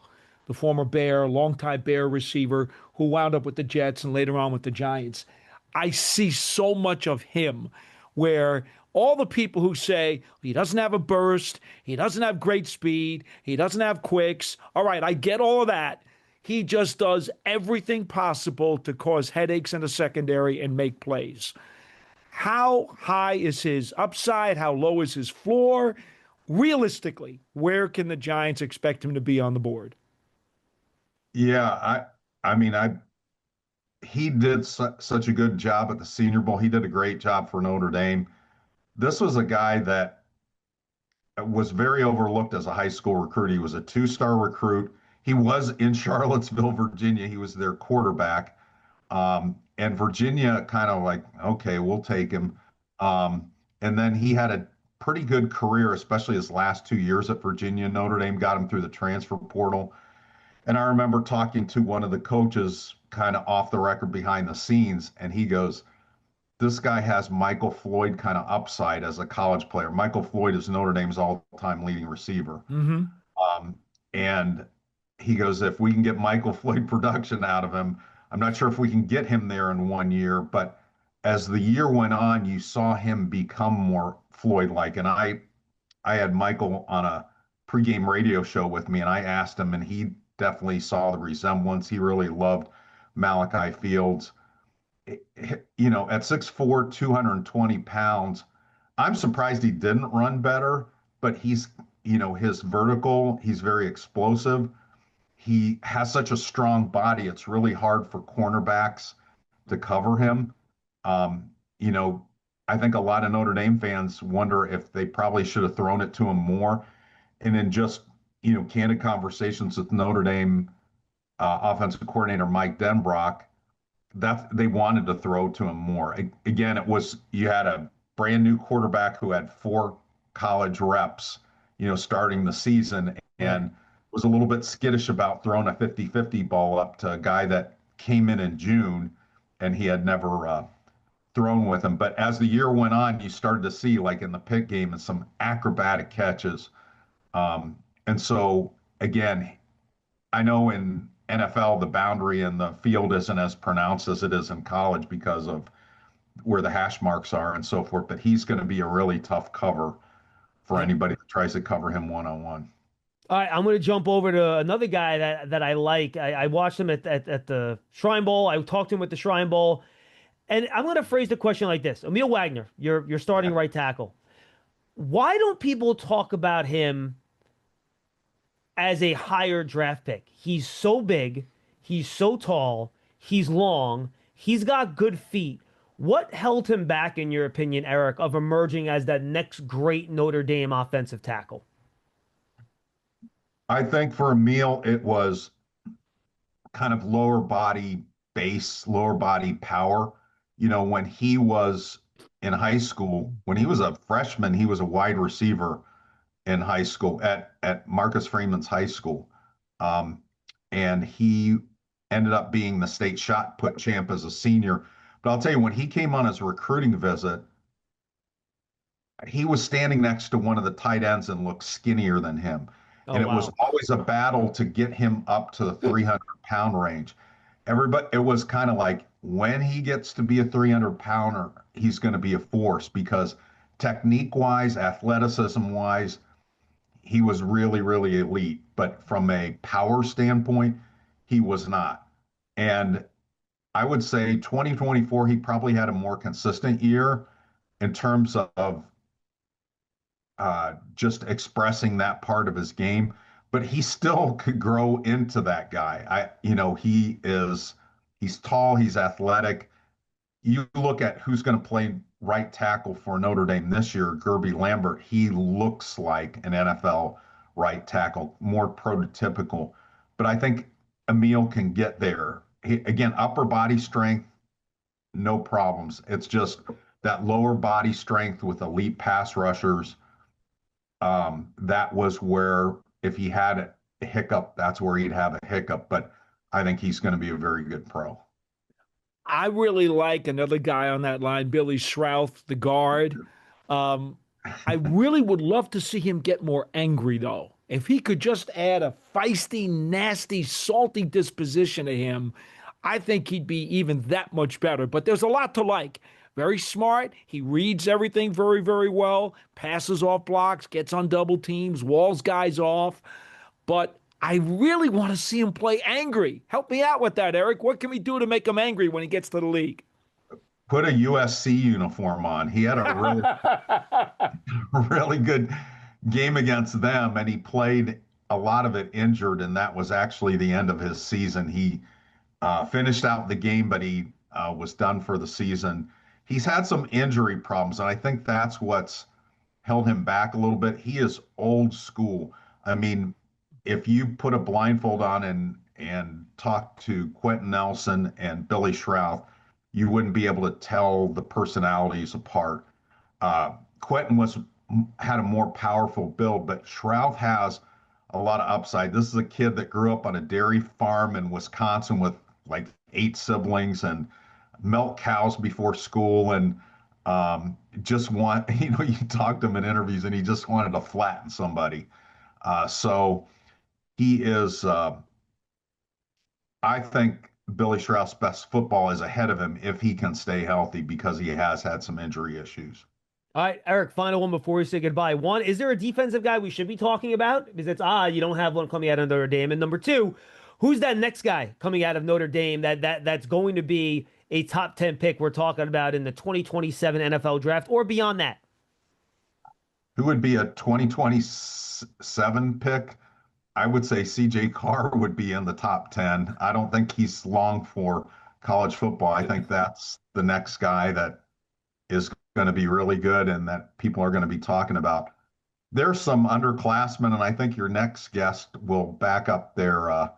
the former Bear, longtime Bear receiver who wound up with the Jets and later on with the Giants. I see so much of him where all the people who say he doesn't have a burst, he doesn't have great speed, he doesn't have quicks. All right, I get all of that. He just does everything possible to cause headaches in the secondary and make plays. How high is his upside? How low is his floor? Realistically, where can the Giants expect him to be on the board? Yeah, he did such a good job at the Senior Bowl. He did a great job for Notre Dame. This was a guy that was very overlooked as a high school recruit. He was a 2-star recruit. He was in Charlottesville, Virginia. He was their quarterback. And Virginia kind of like, okay, we'll take him. And then he had a pretty good career, especially his last 2 years at Virginia. Notre Dame got him through the transfer portal. And I remember talking to one of the coaches kind of off the record behind the scenes, and he goes, this guy has Michael Floyd kind of upside as a college player. Michael Floyd is Notre Dame's all-time leading receiver. Mm-hmm. And he goes, if we can get Michael Floyd production out of him, I'm not sure if we can get him there in 1 year, but as the year went on, you saw him become more Floyd-like. And I had Michael on a pregame radio show with me, and I asked him, and he definitely saw the resemblance. He really loved Malachi Fields. At 6'4", 220 pounds, I'm surprised he didn't run better, but he's his vertical, he's very explosive. He has such a strong body. It's really hard for cornerbacks to cover him. Um, you know, I think a lot of Notre Dame fans wonder if they probably should have thrown it to him more. And in just, candid conversations with Notre Dame offensive coordinator Mike Denbrock, that they wanted to throw to him more. Again, you had a brand new quarterback who had 4 college reps, starting the season, and was a little bit skittish about throwing a 50-50 ball up to a guy that came in June and he had never thrown with him. But as the year went on, you started to see, like in the Pitt game, and some acrobatic catches. And so, again, I know in NFL, the boundary in the field isn't as pronounced as it is in college because of where the hash marks are and so forth, but he's going to be a really tough cover for anybody that tries to cover him one-on-one. All right, I'm going to jump over to another guy that I like. I watched him at the Shrine Bowl. I talked to him at the Shrine Bowl. And I'm going to phrase the question like this. Emil Wagner, your starting right tackle. Why don't people talk about him as a higher draft pick? He's so big. He's so tall. He's long. He's got good feet. What held him back, in your opinion, Eric, of emerging as that next great Notre Dame offensive tackle? I think for Emil, it was kind of lower body base, lower body power. When he was in high school, when he was a freshman, he was a wide receiver in high school at Marcus Freeman's high school. And he ended up being the state shot put champ as a senior. But I'll tell you, when he came on his recruiting visit, he was standing next to one of the tight ends and looked skinnier than him. And it was always a battle to get him up to the 300-pound range. It was kind of like, when he gets to be a 300-pounder, he's going to be a force, because technique-wise, athleticism-wise, he was really, really elite. But from a power standpoint, he was not. And I would say 2024, he probably had a more consistent year in terms of just expressing that part of his game, but he still could grow into that guy. He's tall, he's athletic. You look at who's going to play right tackle for Notre Dame this year, Gerby Lambert. He looks like an NFL right tackle, more prototypical. But I think Emil can get there. Again, upper body strength, no problems. It's just that lower body strength with elite pass rushers. That was where, if he had a hiccup, that's where he'd have a hiccup. But I think he's going to be a very good pro. I really like another guy on that line, Billy Schrouth, the guard. I really would love to see him get more angry, though. If he could just add a feisty, nasty, salty disposition to him, I think he'd be even that much better. But there's a lot to like. Very smart. He reads everything very, very well, passes off blocks, gets on double teams, walls guys off. But I really want to see him play angry. Help me out with that, Eric. What can we do to make him angry when he gets to the league? Put a USC uniform on. He had a really good game against them, and he played a lot of it injured, and that was actually the end of his season. He finished out the game, but he was done for the season. He's had some injury problems, and I think that's what's held him back a little bit. He is old school. I mean, if you put a blindfold on and talk to Quentin Nelson and Billy Schrouth, you wouldn't be able to tell the personalities apart. Quentin had a more powerful build, but Schrouth has a lot of upside. This is a kid that grew up on a dairy farm in Wisconsin with like 8 siblings and milk cows before school, and you talk to him in interviews and he just wanted to flatten somebody. So he is, I think Billy Schrouth's best football is ahead of him if he can stay healthy, because he has had some injury issues. All right, Eric, final one before we say goodbye. One, is there a defensive guy we should be talking about? Because it's odd you don't have one coming out of Notre Dame. And number 2, who's that next guy coming out of Notre Dame that's going to be a top 10 pick we're talking about in the 2027 NFL draft or beyond that? who would be a 2027 pick? I would say CJ Carr would be in the top 10. I don't think he's long for college football. I think that's the next guy that is going to be really good and that people are going to be talking about. There's some underclassmen, and I think your next guest will back up their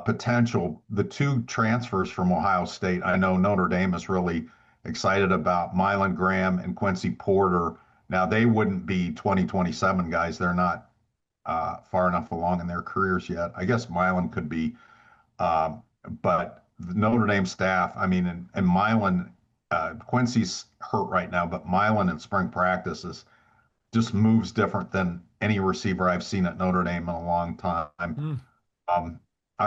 potential. The two transfers from Ohio State, I know Notre Dame is really excited about Milan Graham and Quincy Porter. Now, they wouldn't be 2027 guys. They're not far enough along in their careers yet. I guess Milan could be, but the Notre Dame staff, I mean, and Milan, Quincy's hurt right now, but Milan in spring practices just moves different than any receiver I've seen at Notre Dame in a long time. On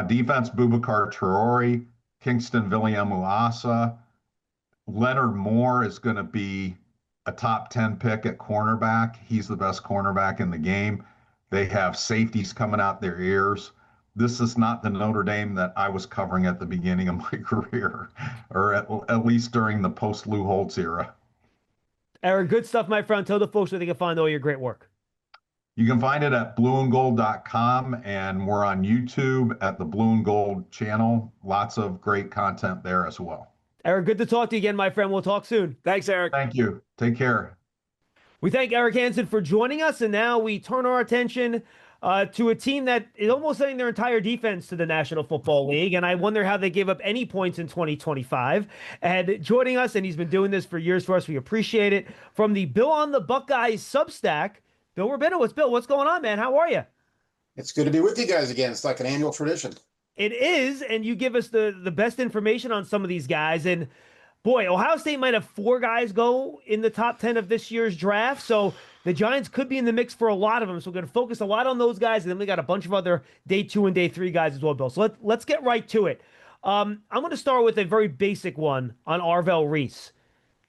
defense, Boubacar Traore, Kingston Williamuasa, Leonard Moore is going to be a top 10 pick at cornerback. He's the best cornerback in the game. They have safeties coming out their ears. This is not the Notre Dame that I was covering at the beginning of my career, or at least during the post-Lou Holtz era. Eric, good stuff, my friend. Tell the folks where they can find all your great work. You can find it at blueandgold.com, and we're on YouTube at the Blue and Gold channel. Lots of great content there as well. Eric, good to talk to you again, my friend. We'll talk soon. Thanks, Eric. Thank you. Take care. We thank Eric Hansen for joining us, and now we turn our attention to a team that is almost sending their entire defense to the National Football League, and I wonder how they gave up any points in 2025. And joining us, and he's been doing this for years for us, we appreciate it, from the Bill on the Buckeyes Substack, Bill Rabinowitz. Bill, what's going on, man? How are you? It's good to be with you guys again. It's like an annual tradition. It is, and you give us the best information on some of these guys. And boy, Ohio State might have 4 guys go in the top 10 of this year's draft, so the Giants could be in the mix for a lot of them. So we're going to focus a lot on those guys, and then we got a bunch of other day 2 and day 3 guys as well, Bill. So let's get right to it. I'm going to start with a very basic one on Arvell Reese.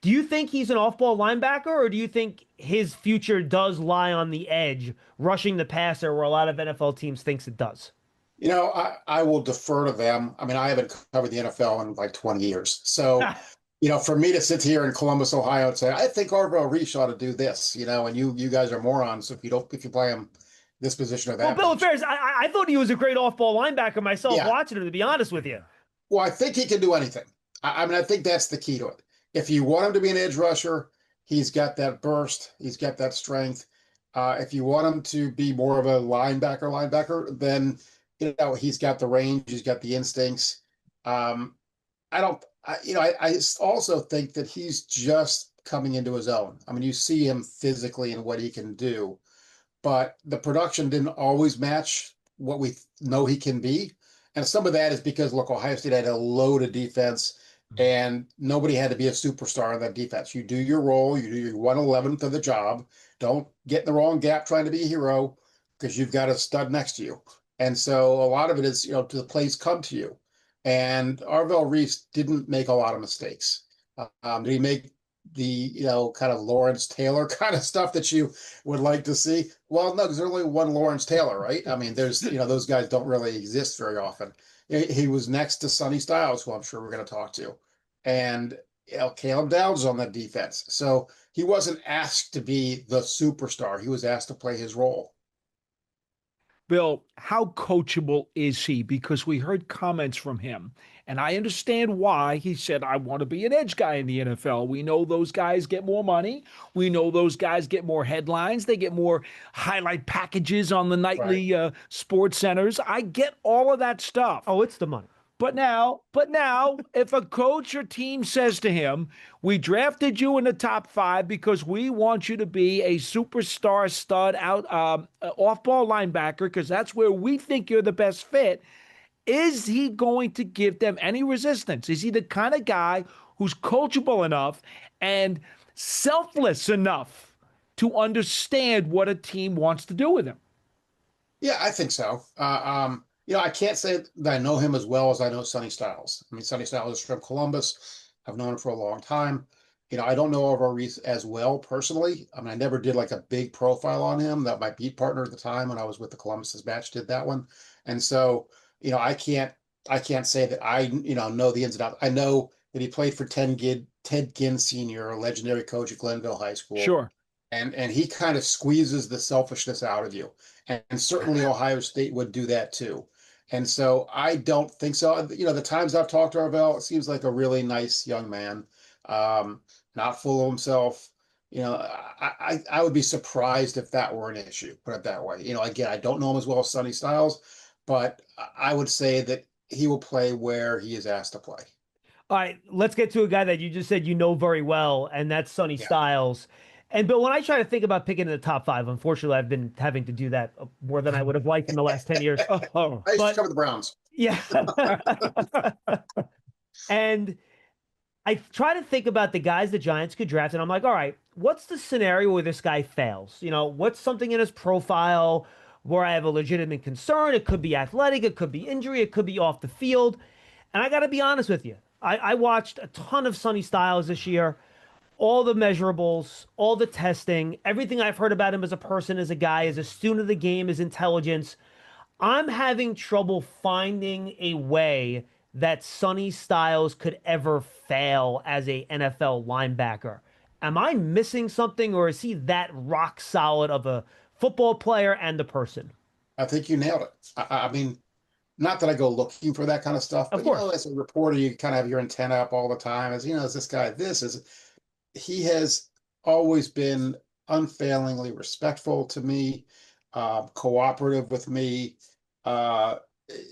Do you think he's an off-ball linebacker, or do you think his future does lie on the edge, rushing the passer, where a lot of NFL teams thinks it does? You know, I will defer to them. I mean, I haven't covered the NFL in like 20 years. So, you know, for me to sit here in Columbus, Ohio and say, I think Arvell Reese ought to do this, you know, and you guys are morons if you play him this position or that. Well, Bill Ferris, I thought he was a great off-ball linebacker myself watching him, to be honest with you. Well, I think he can do anything. I mean, I think that's the key to it. If you want him to be an edge rusher, he's got that burst. He's got that strength. If you want him to be more of a linebacker, then, you know, he's got the range. He's got the instincts. I also think that he's just coming into his own. I mean, you see him physically and what he can do, but the production didn't always match what we know he can be. And some of that is because, look, Ohio State had a loaded defense, and nobody had to be a superstar in that defense. You do your role. You do your 1/11th of the job. Don't get in the wrong gap trying to be a hero, because you've got a stud next to you. And so a lot of it is, you know, do the plays come to you? And Arvell Reese didn't make a lot of mistakes. Did he make the, you know, kind of Lawrence Taylor kind of stuff that you would like to see? Well, no, because there's only one Lawrence Taylor, right? I mean, there's, you know, those guys don't really exist very often. He was next to Sonny Styles, who I'm sure we're going to talk to. And, you know, Caleb Downs on that defense. So he wasn't asked to be the superstar. He was asked to play his role. Bill, how coachable is he? Because we heard comments from him, and I understand why. He said, I want to be an edge guy in the NFL. We know those guys get more money. We know those guys get more headlines. They get more highlight packages on the nightly sports centers. I get all of that stuff. Oh, it's the money. But now, if a coach or team says to him, we drafted you in the top 5 because we want you to be a superstar stud out off-ball linebacker because that's where we think you're the best fit, is he going to give them any resistance? Is he the kind of guy who's coachable enough and selfless enough to understand what a team wants to do with him? Yeah, I think so. You know, I can't say that I know him as well as I know Sonny Styles. I mean, Sonny Styles is from Columbus. I've known him for a long time. You know, I don't know Arvell Reese as well personally. I mean, I never did like a big profile on him. That my beat partner at the time when I was with the Columbus Dispatch did that one. And so, you know, I can't say that I, you know the ins and outs. I know that he played for Ted Ginn Sr., a legendary coach at Glenville High School. Sure. and he kind of squeezes the selfishness out of you. And certainly Ohio State would do that too. And so I don't think so. You know, the times I've talked to Arvell, it seems like a really nice young man, not full of himself. You know, I would be surprised if that were an issue, put it that way. You know, again, I don't know him as well as Sonny Styles, but I would say that he will play where he is asked to play. All right, let's get to a guy that you just said you know very well, and that's Sonny Yeah. Styles. And Bill, when I try to think about picking in the top five, unfortunately, I've been having to do that more than I would have liked in the last 10 years. Oh, I used But- to cover the Browns. Yeah. And I try to think about the guys the Giants could draft, and I'm like, all right, what's the scenario where this guy fails? You know, what's something in his profile where I have a legitimate concern? It could be athletic, it could be injury, it could be off the field. And I got to be honest with you. I watched a ton of Sonny Styles this year, all the measurables, all the testing, everything I've heard about him as a person, as a guy, as a student of the game, his intelligence. I'm having trouble finding a way that Sonny Styles could ever fail as a NFL linebacker. Am I missing something, or is he that rock solid of a football player and a person? I think you nailed it. I mean, not that I go looking for that kind of stuff, Of but you course. know, as a reporter, you kind of have your antenna up all the time. As you know, is this guy he has always been unfailingly respectful to me, cooperative with me. Uh,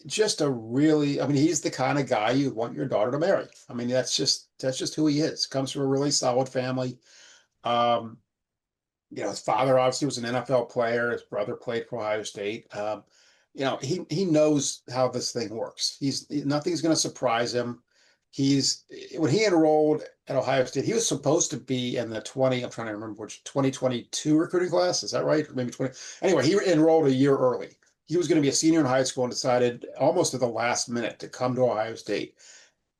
just a really, I mean, he's the kind of guy you want your daughter to marry. I mean, that's just who he is. Comes from a really solid family. Um, you know, his father obviously was an NFL player. His brother played for Ohio State. You know, he knows how this thing works. Nothing's going to surprise him. When he enrolled at Ohio State, he was supposed to be in the 20, I'm trying to remember which 2022 recruiting class. Is that right? Or maybe 20. Anyway, he enrolled a year early. He was going to be a senior in high school and decided almost at the last minute to come to Ohio State.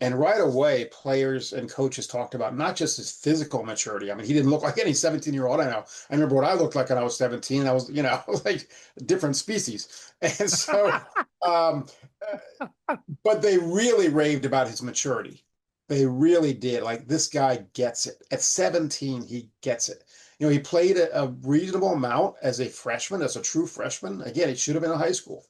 And right away, players and coaches talked about not just his physical maturity. I mean, he didn't look like any 17-year-old I know. I remember what I looked like when I was 17. I was, you know, like a different species. And so, but they really raved about his maturity. They really did. Like, this guy gets it. At 17, he gets it. You know, he played a reasonable amount as a freshman, as a true freshman. Again, he should have been in high school.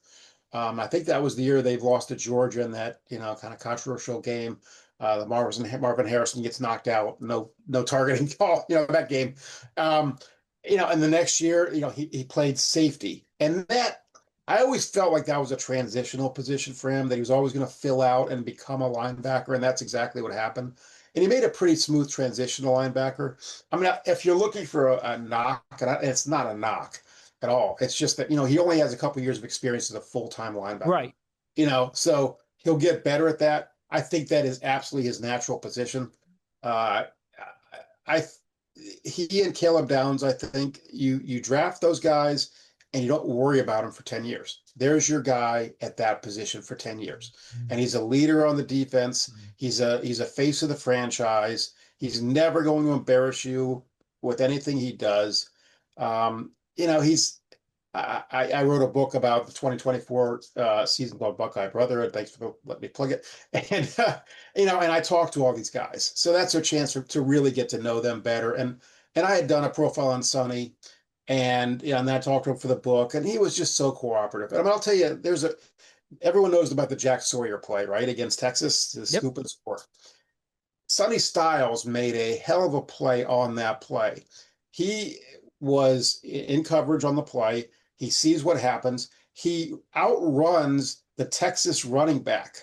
I think that was the year they've lost to Georgia in that, you know, kind of controversial game. The Marvin Harrison gets knocked out, no targeting call, you know, that game. You know, and the next year, you know, he played safety. And that, I always felt like that was a transitional position for him, that he was always going to fill out and become a linebacker. And that's exactly what happened. And he made a pretty smooth transitional linebacker. I mean, if you're looking for a knock, and it's not a knock at all. It's just that, you know, he only has a couple of years of experience as a full-time linebacker. right. You know, so he'll get better at that. I think that is absolutely his natural position. He and Caleb Downs, I think you draft those guys and you don't worry about them for 10 years. There's your guy at that position for 10 years. And he's a leader on the defense. He's a face of the franchise. He's never going to embarrass you with anything he does. You know, I wrote a book about the 2024 season called Buckeye Brotherhood. Thanks for letting me plug it. And, you know, and I talked to all these guys. So that's our chance to really get to know them better. And I had done a profile on Sonny, and, you know, and I talked to him for the book, and he was just so cooperative. And I mean, I'll tell you, everyone knows about the Jack Sawyer play, right? Against Texas, the scoop and score. Sonny Styles made a hell of a play on that play. He was in coverage on the play. He sees what happens. He outruns the Texas running back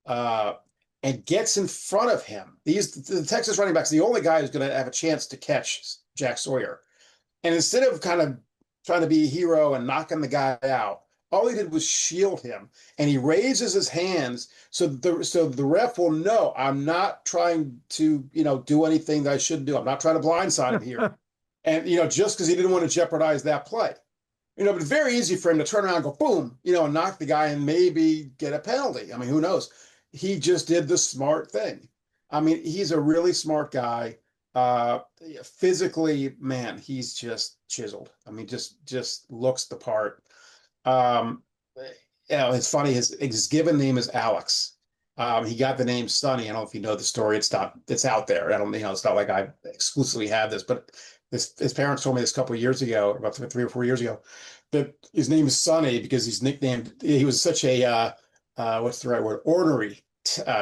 and gets in front of him. The Texas running back's the only guy who's going to have a chance to catch Jack Sawyer. And instead of kind of trying to be a hero and knocking the guy out, all he did was shield him. And he raises his hands so the ref will know, I'm not trying to, you know, do anything that I shouldn't do. I'm not trying to blindside him here. And, you know, just because he didn't want to jeopardize that play. You know, but it's very easy for him to turn around and go, boom, you know, and knock the guy and maybe get a penalty. I mean, who knows? He just did the smart thing. I mean, he's a really smart guy. Physically, man, he's just chiseled. I mean, just looks the part. You know, it's funny, his given name is Alex. He got the name Sonny. I don't know if you know the story. It's out there. I don't, you know, it's not like I exclusively have this, but his parents told me this a couple of years ago, about 3 or 4 years ago, that his name is Sonny because he's nicknamed. He was such a what's the right word? Ornery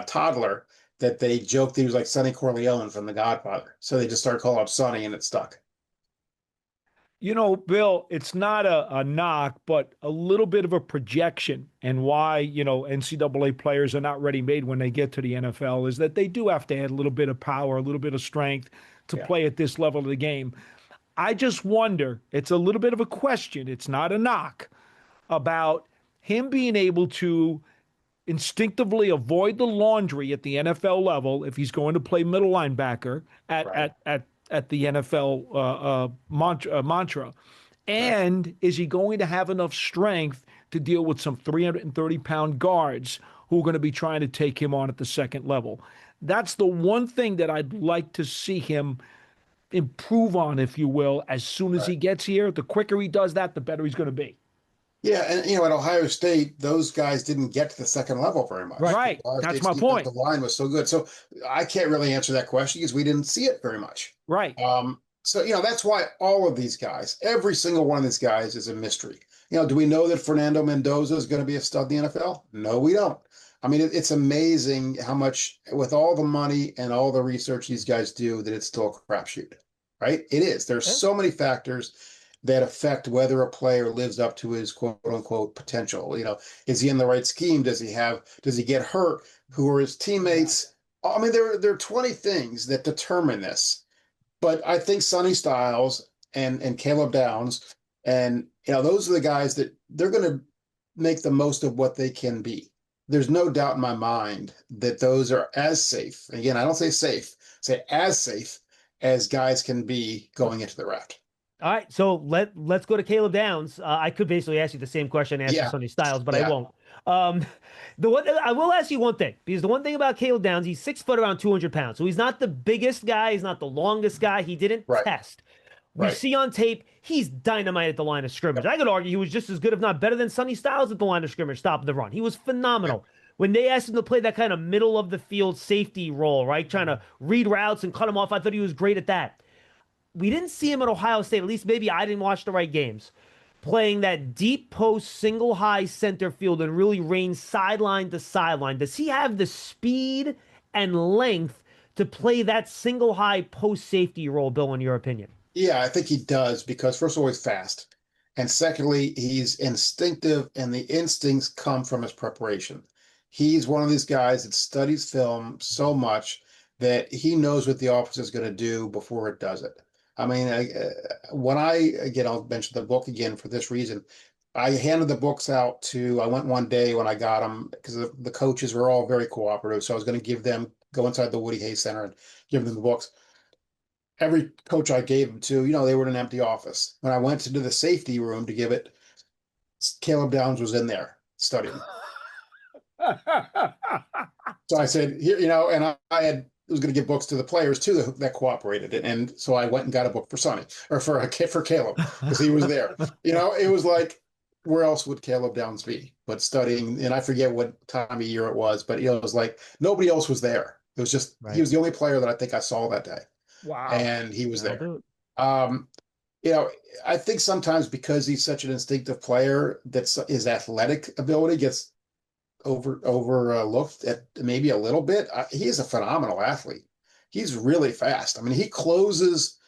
toddler that they joked that he was like Sonny Corleone from The Godfather. So they just started calling him Sonny, and it stuck. You know, Bill, it's not a knock, but a little bit of a projection. And why, NCAA players are not ready made when they get to the NFL is that they do have to add a little bit of power, a little bit of strength to play at this level of the game. I just wonder, it's a little bit of a question, it's not a knock, about him being able to instinctively avoid the laundry at the NFL level if he's going to play middle linebacker at the NFL mantra. And is he going to have enough strength to deal with some 330-pound guards who are going to be trying to take him on at the second level? That's the one thing that I'd like to see him improve on, if you will, as soon as he gets here. The quicker he does that, the better he's going to be. Yeah, and at Ohio State, those guys didn't get to the second level very much. Right. That's my point. The line was so good. So I can't really answer that question because we didn't see it very much. Right. So that's why all of these guys, every single one of these guys is a mystery. Do we know that Fernando Mendoza is going to be a stud in the NFL? No, we don't. I mean, it's amazing how much, with all the money and all the research these guys do, that it's still a crapshoot, right? It is. There's so many factors that affect whether a player lives up to his quote unquote potential. Is he in the right scheme? Does he get hurt? Who are his teammates? I mean, there are 20 things that determine this. But I think Sonny Styles and Caleb Downs, and those are the guys that they're going to make the most of what they can be. There's no doubt in my mind that those are as safe. Again, I don't say safe, say as safe as guys can be going into the draft. All right, so let's go to Caleb Downs. I could basically ask you the same question I asked you Sonny Styles, but I won't. I will ask you one thing, because the one thing about Caleb Downs, he's 6 foot, around 200 pounds. So he's not the biggest guy. He's not the longest guy. He didn't test. We see on tape, he's dynamite at the line of scrimmage. I could argue he was just as good, if not better, than Sonny Styles at the line of scrimmage, stopping the run. He was phenomenal. When they asked him to play that kind of middle of the field safety role, right, trying to read routes and cut him off, I thought he was great at that. We didn't see him at Ohio State, at least maybe I didn't watch the right games, playing that deep post single high center field and really range sideline to sideline. Does he have the speed and length to play that single high post safety role, Bill, in your opinion? Yeah, I think he does, because first of all, he's fast. And secondly, he's instinctive, and the instincts come from his preparation. He's one of these guys that studies film so much that he knows what the offense is going to do before it does it. I mean, I'll mention the book again for this reason. I handed the books out I went one day when I got them, because the coaches were all very cooperative. So I was going to go inside the Woody Hayes Center and give them the books. Every coach I gave them to, they were in an empty office. When I went into the safety room to give it, Caleb Downs was in there studying. So I said, here, and I was going to give books to the players too that cooperated. And so I went and got a book for Sonny, or for Caleb, because he was there. It was like, where else would Caleb Downs be but studying? And I forget what time of year it was, but it was like nobody else was there. It was just, he was the only player that I think I saw that day. Wow. And he was there. I think sometimes because he's such an instinctive player, his athletic ability gets overlooked at maybe a little bit. He's a phenomenal athlete. He's really fast. I mean, he closes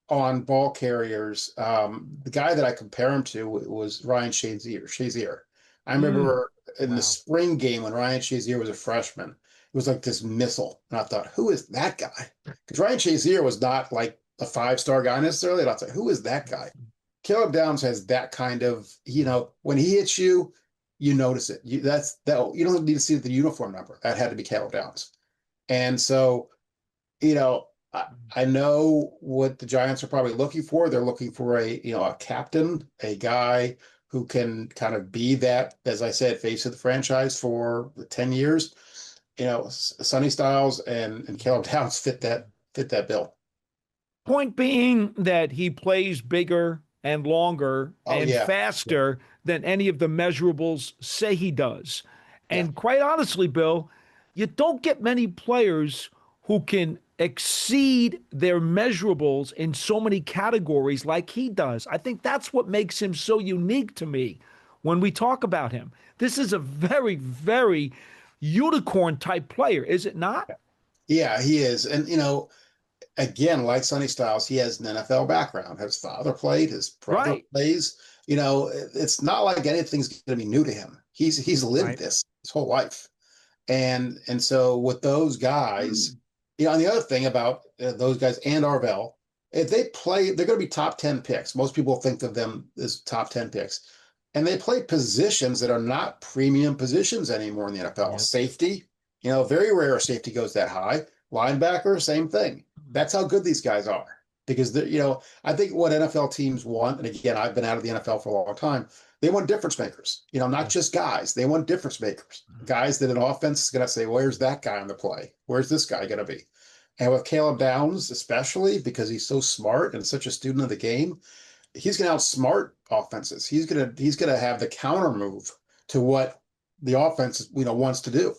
on ball carriers. The guy that I compare him to was Ryan Shazier. I remember in the spring game when Ryan Shazier was a freshman, it was like this missile. And I thought, who is that guy? Because Ryan Shazier was not like a 5-star guy necessarily. And I thought, who is that guy? Caleb Downs has that kind of, when he hits you, you notice it. You don't need to see the uniform number. That had to be Caleb Downs. And so, I know what the Giants are probably looking for. They're looking for a captain, a guy who can kind of be that, as I said, face of the franchise for 10 years. Sonny Styles and Caleb Downs fit that bill. Point being that he plays bigger and longer and faster than any of the measurables say he does. And quite honestly, Bill, you don't get many players who can exceed their measurables in so many categories like he does. I think that's what makes him so unique to me when we talk about him. This is a very, very unicorn type player, is it not? Yeah, he is. And, again, like Sonny Styles, he has an NFL background. His father played, his brother Right. plays. It's not like anything's going to be new to him. He's lived Right. this his whole life. And so with those guys, and the other thing about those guys and Arvell, if they play, they're going to be top 10 picks. Most people think of them as top 10 picks. And they play positions that are not premium positions anymore in the NFL. Yeah. Safety, very rare a safety goes that high. Linebacker, same thing. That's how good these guys are. Because I think what NFL teams want, and again, I've been out of the NFL for a long time, they want difference makers, not just guys. They want difference makers, guys that an offense is going to say, where's that guy on the play? Where's this guy going to be? And with Caleb Downs, especially because he's so smart and such a student of the game, he's going to outsmart offenses. He's going to have the counter move to what the offense, wants to do.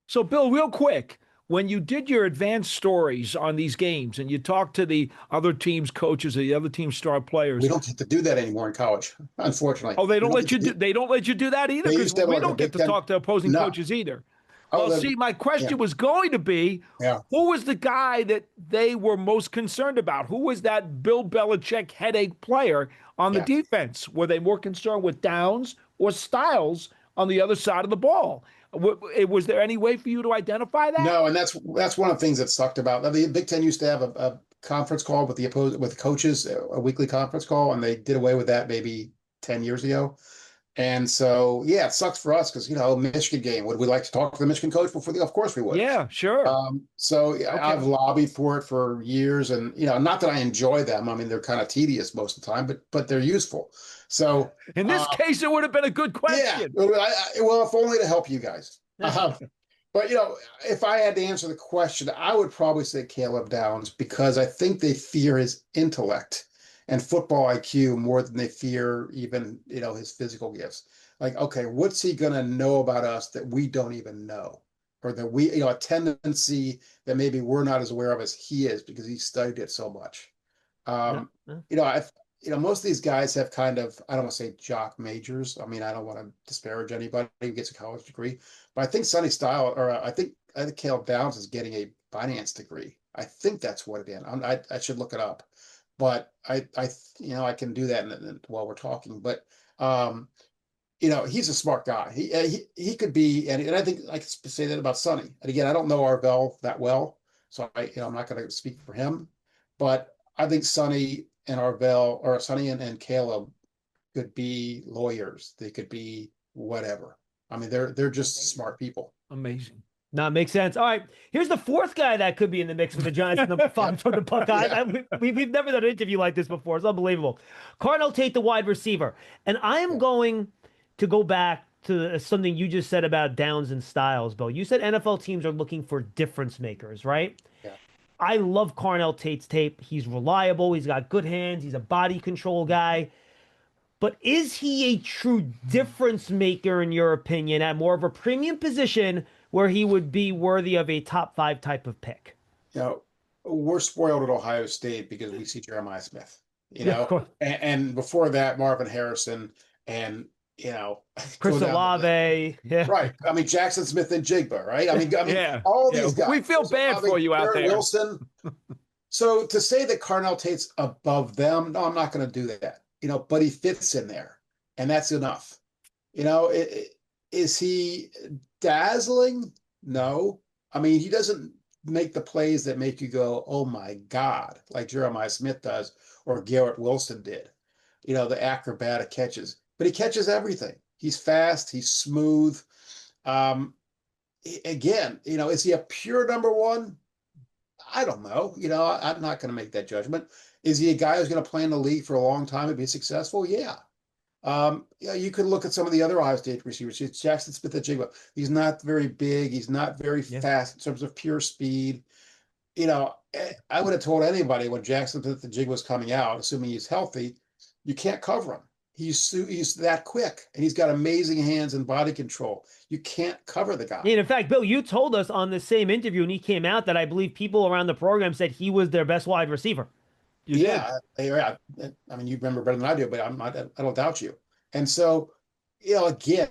So, Bill, real quick, when you did your advanced stories on these games and you talked to the other team's coaches or the other team's star players, we don't get to do that anymore in college, unfortunately. oh, they don't let you do. They don't let you do that either, because we don't get to talk to opposing coaches either. Well, see, my question was going to be, who was the guy that they were most concerned about? Who was that Bill Belichick headache player on the defense? Were they more concerned with Downs or Styles on the other side of the ball? Was there any way for you to identify that? No, and that's one of the things that sucked about. The Big Ten used to have a conference call with with coaches, a weekly conference call, and they did away with that maybe 10 years ago. And so, it sucks for us because, Michigan game. Would we like to talk to the Michigan coach before of course we would. Yeah, sure. I've lobbied for it for years, and, not that I enjoy them. I mean, they're kind of tedious most of the time, but they're useful. So in this case, it would have been a good question. Yeah, well, if only to help you guys. But, if I had to answer the question, I would probably say Caleb Downs, because I think they fear his intellect and football IQ more than they fear even, his physical gifts. Like, okay, what's he going to know about us that we don't even know? Or that we, a tendency that maybe we're not as aware of as he is because he studied it so much. Most of these guys have kind of, I don't want to say jock majors. I mean, I don't want to disparage anybody who gets a college degree, but I think Sonny Style, or I think Caleb Downs is getting a finance degree. I think that's what it is. I should look it up, but I can do that while we're talking. But he's a smart guy. He could be, and I think I could say that about Sonny. And again, I don't know Arvell that well, so I'm not going to speak for him, but I think Sonny and Arvell, or Sonny and Caleb, could be lawyers. They could be whatever. I mean, they're just smart people. Amazing. No, it makes sense. All right, here's the fourth guy that could be in the mix with the Giants and the five from the Buckeyes. We've never done an interview like this before. It's unbelievable. Carnell Tate, the wide receiver. And I am going to go back to something you just said about Downs and Styles, Bill. You said NFL teams are looking for difference makers, right? Yeah. I love Carnell Tate's tape. He's reliable. He's got good hands. He's a body control guy. But is he a true difference maker, in your opinion, at more of a premium position where he would be worthy of a top 5 type of pick? We're spoiled at Ohio State because we see Jeremiah Smith, Of course. and before that, Marvin Harrison and, Chris Olave. Yeah. Right. I mean, Jackson Smith and Jigba, right? I mean, all these guys. We feel bad for you out there. Wilson. So to say that Carnell Tate's above them, no, I'm not going to do that. But he fits in there, and that's enough. Is he dazzling? No. I mean, he doesn't make the plays that make you go, oh my God, like Jeremiah Smith does, or Garrett Wilson did, the acrobatic catches. But he catches everything. He's fast. He's smooth. Again, is he a pure number one? I don't know. I'm not going to make that judgment. Is he a guy who's going to play in the league for a long time and be successful? Yeah. You could look at some of the other Ohio State receivers. It's Jackson Smith and Jigba. He's not very big. He's not very fast in terms of pure speed. I would have told anybody when Jackson Smith and Jigba was coming out, assuming he's healthy, you can't cover him. he's that quick, and he's got amazing hands and body control. You can't cover the guy. And in fact, Bill, you told us on the same interview when he came out that I believe people around the program said he was their best wide receiver. You did. Yeah. I mean, you remember better than I do, but I don't doubt you. And so, again,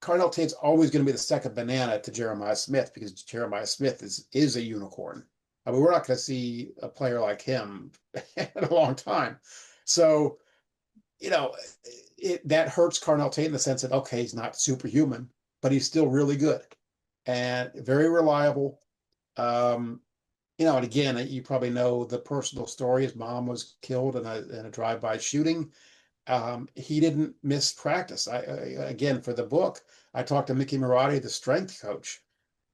Carnell Tate's always going to be the second banana to Jeremiah Smith because Jeremiah Smith is a unicorn. I mean, we're not going to see a player like him in a long time. So, that hurts Carnell Tate in the sense that, okay, he's not superhuman, but he's still really good and very reliable. And again, you probably know the personal story. His mom was killed in a drive-by shooting. He didn't miss practice. Again, for the book, I talked to Mickey Marotti, the strength coach,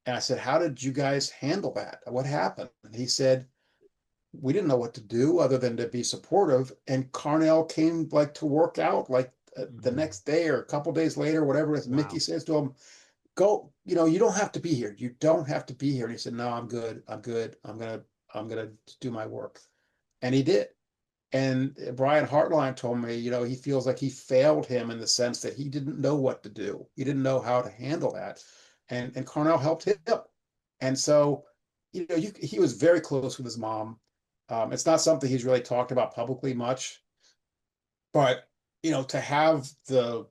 and I said, how did you guys handle that? What happened? And he said, we didn't know what to do other than to be supportive. And Carnell came to work out the next day or a couple days later, whatever. Mickey says to him, go, you don't have to be here. You don't have to be here. And he said, no, I'm good. I'm good. I'm going to do my work. And he did. And Brian Hartline told me, he feels like he failed him in the sense that he didn't know what to do. He didn't know how to handle that. And Carnell helped him. And so, he was very close with his mom. It's not something he's really talked about publicly much, but, to have the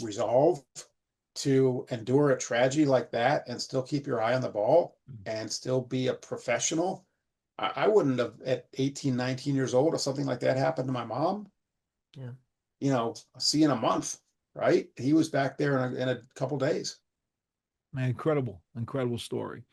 resolve to endure a tragedy like that and still keep your eye on the ball and still be a professional. I wouldn't have at 18, 19 years old if something like that happened to my mom. Yeah. See you in a month, right? He was back there in a couple days. Man, incredible story.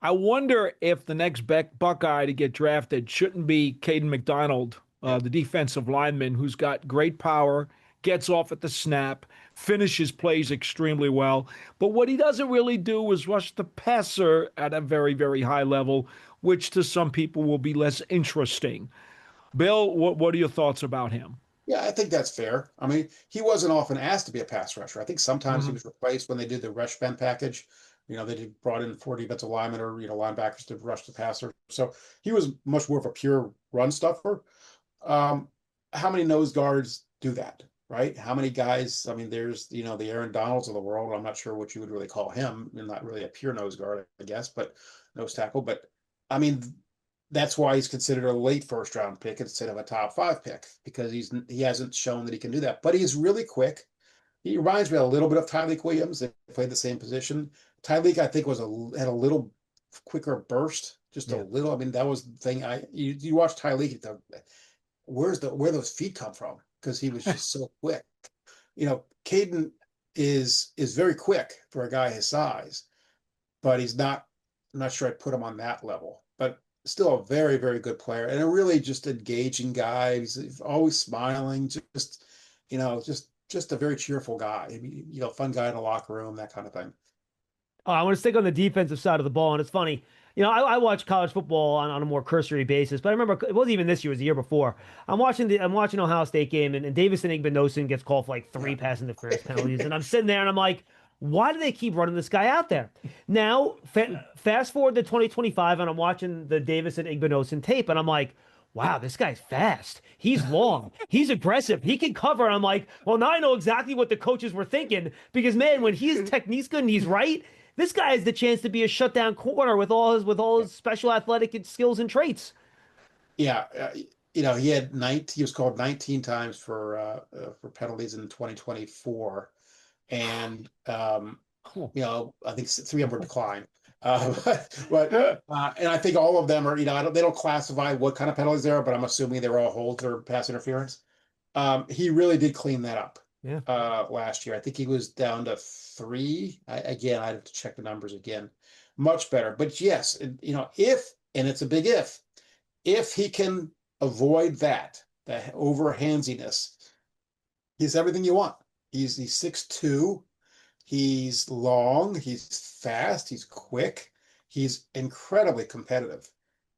I wonder if the next Buckeye to get drafted shouldn't be Caden McDonald, the defensive lineman who's got great power, gets off at the snap, finishes plays extremely well. But what he doesn't really do is rush the passer at a very, very high level, which to some people will be less interesting. Bill, what are your thoughts about him? Yeah, I think that's fair. I mean, he wasn't often asked to be a pass rusher. I think sometimes he was replaced when they did the rush Ben package. They brought in 4 defensive linemen or, linebackers to rush the passer. So he was much more of a pure run stuffer. How many nose guards do that, right? How many guys? I mean, there's, the Aaron Donalds of the world. I'm not sure what you would really call him. Not really a pure nose guard, I guess, but nose tackle. But I mean, that's why he's considered a late first round pick instead of a top 5 pick because he hasn't shown that he can do that. But he's really quick. He reminds me a little bit of Tyleek Williams. They played the same position. Tyleek, I think, had a little quicker burst, just a little. I mean, that was the thing. You watch Tyleek, where those feet come from? Because he was just so quick. Caden is very quick for a guy his size, but he's not. I'm not sure I'd put him on that level. But still a very, very good player and a really just engaging guy. He's always smiling, just a very cheerful guy. Fun guy in the locker room, that kind of thing. I want to stick on the defensive side of the ball, and it's funny. I watch college football on a more cursory basis, but I remember it wasn't even this year; it was the year before. I'm watching Ohio State game, and Davison Igbinosun gets called for 3 pass interference penalties, and I'm sitting there and I'm like, why do they keep running this guy out there? Now, fast forward to 2025, and I'm watching the Davison Igbinosun tape, and I'm like, wow, this guy's fast. He's long. He's aggressive. He can cover. I'm like, well, now I know exactly what the coaches were thinking because, man, when his technique's good and he's right, this guy has the chance to be a shutdown corner with all his special athletic skills and traits. Yeah, he was called 19 times for penalties in 2024, and I think 3 of them were declined. And I think all of them are, they don't classify what kind of penalties they are, but I'm assuming they were all holds or pass interference. He really did clean that up. Last year. I think he was down to 3. I'd have to check the numbers again. Much better. But yes, and it's a big if he can avoid that over handsiness, he's everything you want. He's 6'2". He's long. He's fast. He's quick. He's incredibly competitive.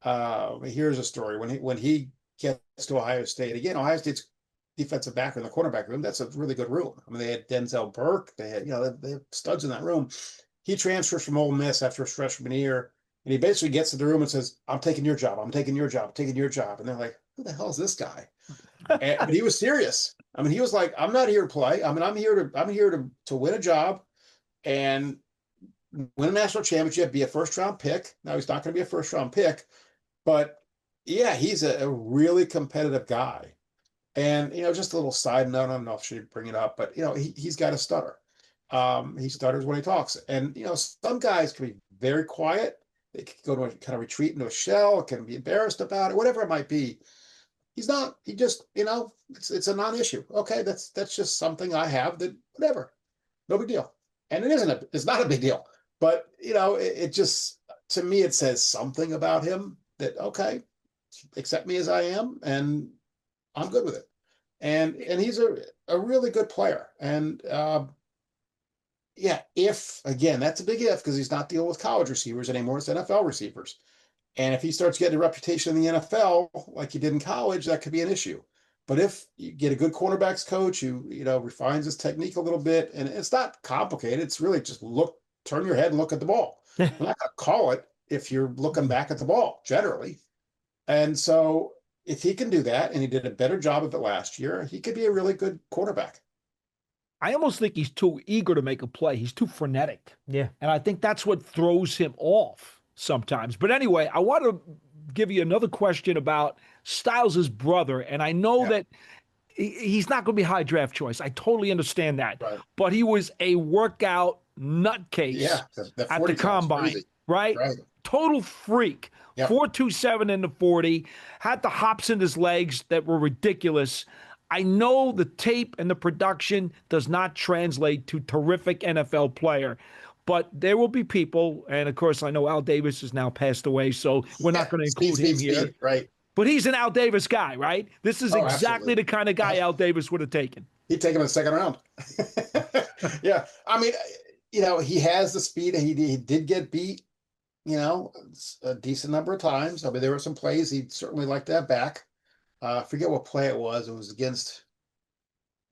Here's a story. When he gets to Ohio State, again, Ohio State's defensive back in the cornerback room, that's a really good room. I mean, they had Denzel Burke. They had, they have studs in that room. He transfers from Ole Miss after his freshman year, and he basically gets to the room and says, I'm taking your job. I'm taking your job. I'm taking your job. And they're like, who the hell is this guy? But he was serious. I mean, he was like, I'm not here to play. I mean, I'm here to win a job and win a national championship, be a first-round pick. Now he's not going to be a first-round pick, but yeah, he's a really competitive guy. And, just a little side note, I don't know if I should bring it up, but, he's got a stutter. He stutters when he talks. And, some guys can be very quiet. They can go to a kind of retreat into a shell, can be embarrassed about it, whatever it might be. He's not. He just, it's a non-issue. Okay, that's just something I have that, whatever. No big deal. And it's not a big deal. But, it just, to me, it says something about him that, okay, accept me as I am, and I'm good with it. And he's a really good player. And yeah, that's a big if, because he's not dealing with college receivers anymore, it's NFL receivers. And if he starts getting a reputation in the NFL like he did in college, that could be an issue. But if you get a good cornerbacks coach who, refines his technique a little bit, and it's not complicated, it's really just turn your head and look at the ball. I'm not going to call it if you're looking back at the ball, generally. And so if he can do that, and he did a better job of it last year, he could be a really good quarterback. I almost think he's too eager to make a play. He's too frenetic. Yeah. And I think that's what throws him off sometimes. But anyway, I want to give you another question about Styles' brother. And I know that he's not going to be a high draft choice. I totally understand that. Right. But he was a workout nutcase at the combine, right? Total freak. Yep. 4.27 in the 40, had the hops in his legs that were ridiculous. I know the tape and the production does not translate to terrific NFL player, but there will be people, and of course I know Al Davis has now passed away, so we're not going to include him here. Right. But he's an Al Davis guy, right? This is exactly absolutely the kind of guy Al Davis would have taken. He'd take him in the second round. Yeah. I mean, he has the speed. He did get beat, a decent number of times. I mean, there were some plays he'd certainly like to have back. I forget what play it was. It was against,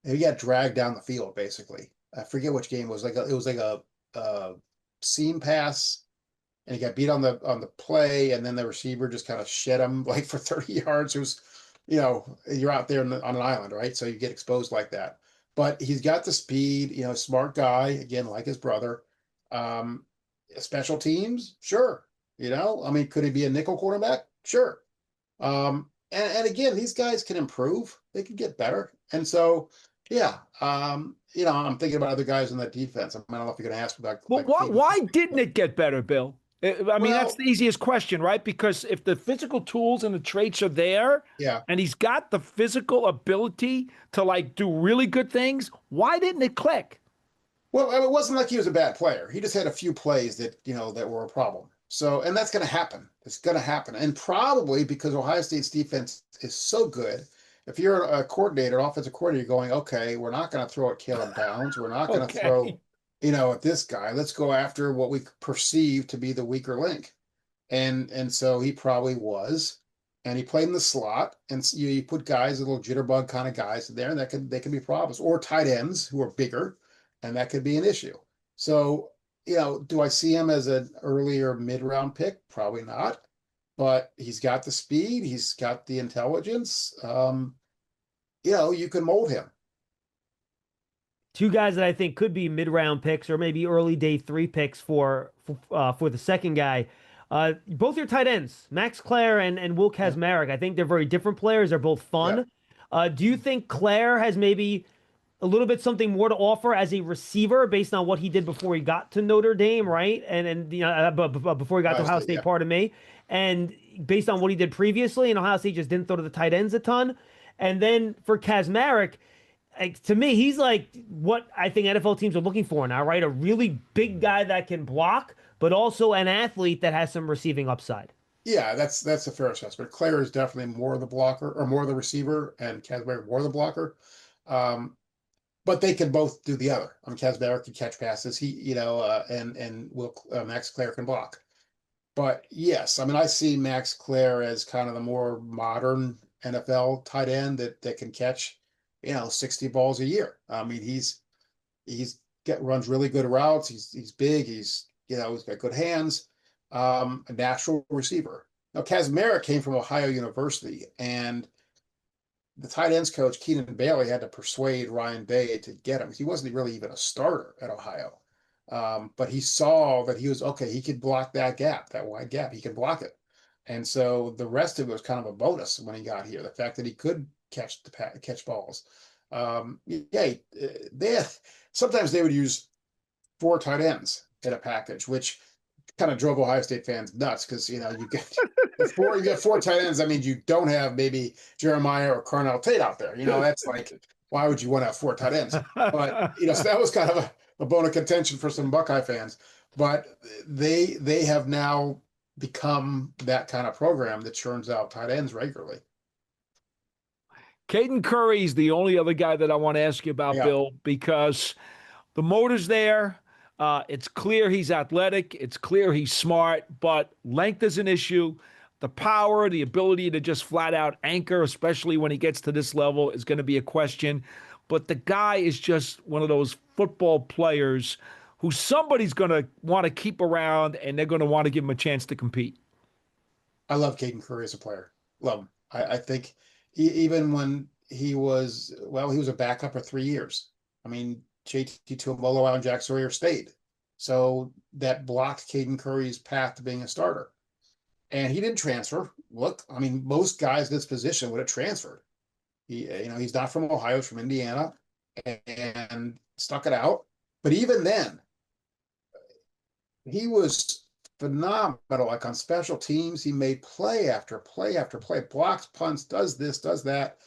he got dragged down the field, basically. I forget which game it was. It was like a seam pass, and he got beat on the play, and then the receiver just kind of shed him like for 30 yards. It was, you're out there on an island, right? So you get exposed like that. But he's got the speed, smart guy, again, like his brother. Special teams, sure. I mean, could he be a nickel quarterback? Sure. And again, these guys can improve. They can get better. And so, yeah, I'm thinking about other guys in that defense. I don't know if you're going to ask about. Well, why didn't it get better, Bill? I mean, that's the easiest question, right? Because if the physical tools and the traits are there, and he's got the physical ability to do really good things, why didn't it click? Well, it wasn't like he was a bad player. He just had a few plays that, that were a problem. So, and that's going to happen. It's going to happen. And probably because Ohio State's defense is so good, if you're a coordinator, an offensive coordinator, you're going, okay, we're not going to throw at Caleb Downs. We're not going to throw, at this guy. Let's go after what we perceive to be the weaker link. And so he probably was. And he played in the slot. And you put guys, little jitterbug kind of guys in there, and they can be problems. Or tight ends who are bigger, and that could be an issue. So, do I see him as an earlier mid-round pick? Probably not. But he's got the speed. He's got the intelligence. You can mold him. Two guys that I think could be mid-round picks or maybe early day 3 picks for the second guy. Both your tight ends, Max Clare and Will Kazmarek. I think they're very different players. They're both fun. Do you think Clare has maybe a little bit something more to offer as a receiver based on what he did before he got to Notre Dame, right? And before he got to Ohio State, pardon me. And based on what he did previously, and Ohio State just didn't throw to the tight ends a ton. And then for Kazmarek, to me, he's like what I think NFL teams are looking for now, right? A really big guy that can block, but also an athlete that has some receiving upside. Yeah, that's a fair assessment. Clare is definitely more of the blocker or more of the receiver, and Kazmarek more of the blocker. But they can both do the other. I mean, Kazmarek can catch passes. And Max Clare can block. But yes, I mean, I see Max Clare as kind of the more modern NFL tight end that can catch, 60 balls a year. I mean, runs really good routes. He's big. He's got good hands. A natural receiver. Now, Kazmarek came from Ohio University, and the tight ends coach, Keenan Bailey, had to persuade Ryan Day to get him. He wasn't really even a starter at Ohio. But he saw that he was okay. He could block that gap, that wide gap. He could block it. And so the rest of it was kind of a bonus when he got here. The fact that he could catch balls. Yeah, sometimes they would use 4 tight ends in a package, which kind of drove Ohio State fans nuts because you get 4 tight ends. That means you don't have maybe Jeremiah or Carnell Tate out there. That's like, why would you want to have 4 tight ends? But so that was kind of a bone of contention for some Buckeye fans. But they have now become that kind of program that churns out tight ends regularly. Caden Curry is the only other guy that I want to ask you about, Bill, because the motor's there. It's clear he's athletic. It's clear he's smart, but length is an issue. The power, the ability to just flat out anchor, especially when he gets to this level, is going to be a question. But the guy is just one of those football players who somebody's going to want to keep around, and they're going to want to give him a chance to compete. I love Caden Curry as a player. Love him. I think even when he was a backup for 3 years. I mean, JT Tuimoloau and Jack Sawyer stayed. So that blocked Caden Curry's path to being a starter. And he didn't transfer. Look, I mean, most guys in this position would have transferred. He's not from Ohio, he's from Indiana, and stuck it out. But even then, he was phenomenal. Like on special teams, he made play after play after play, blocks, punts, does this, does that.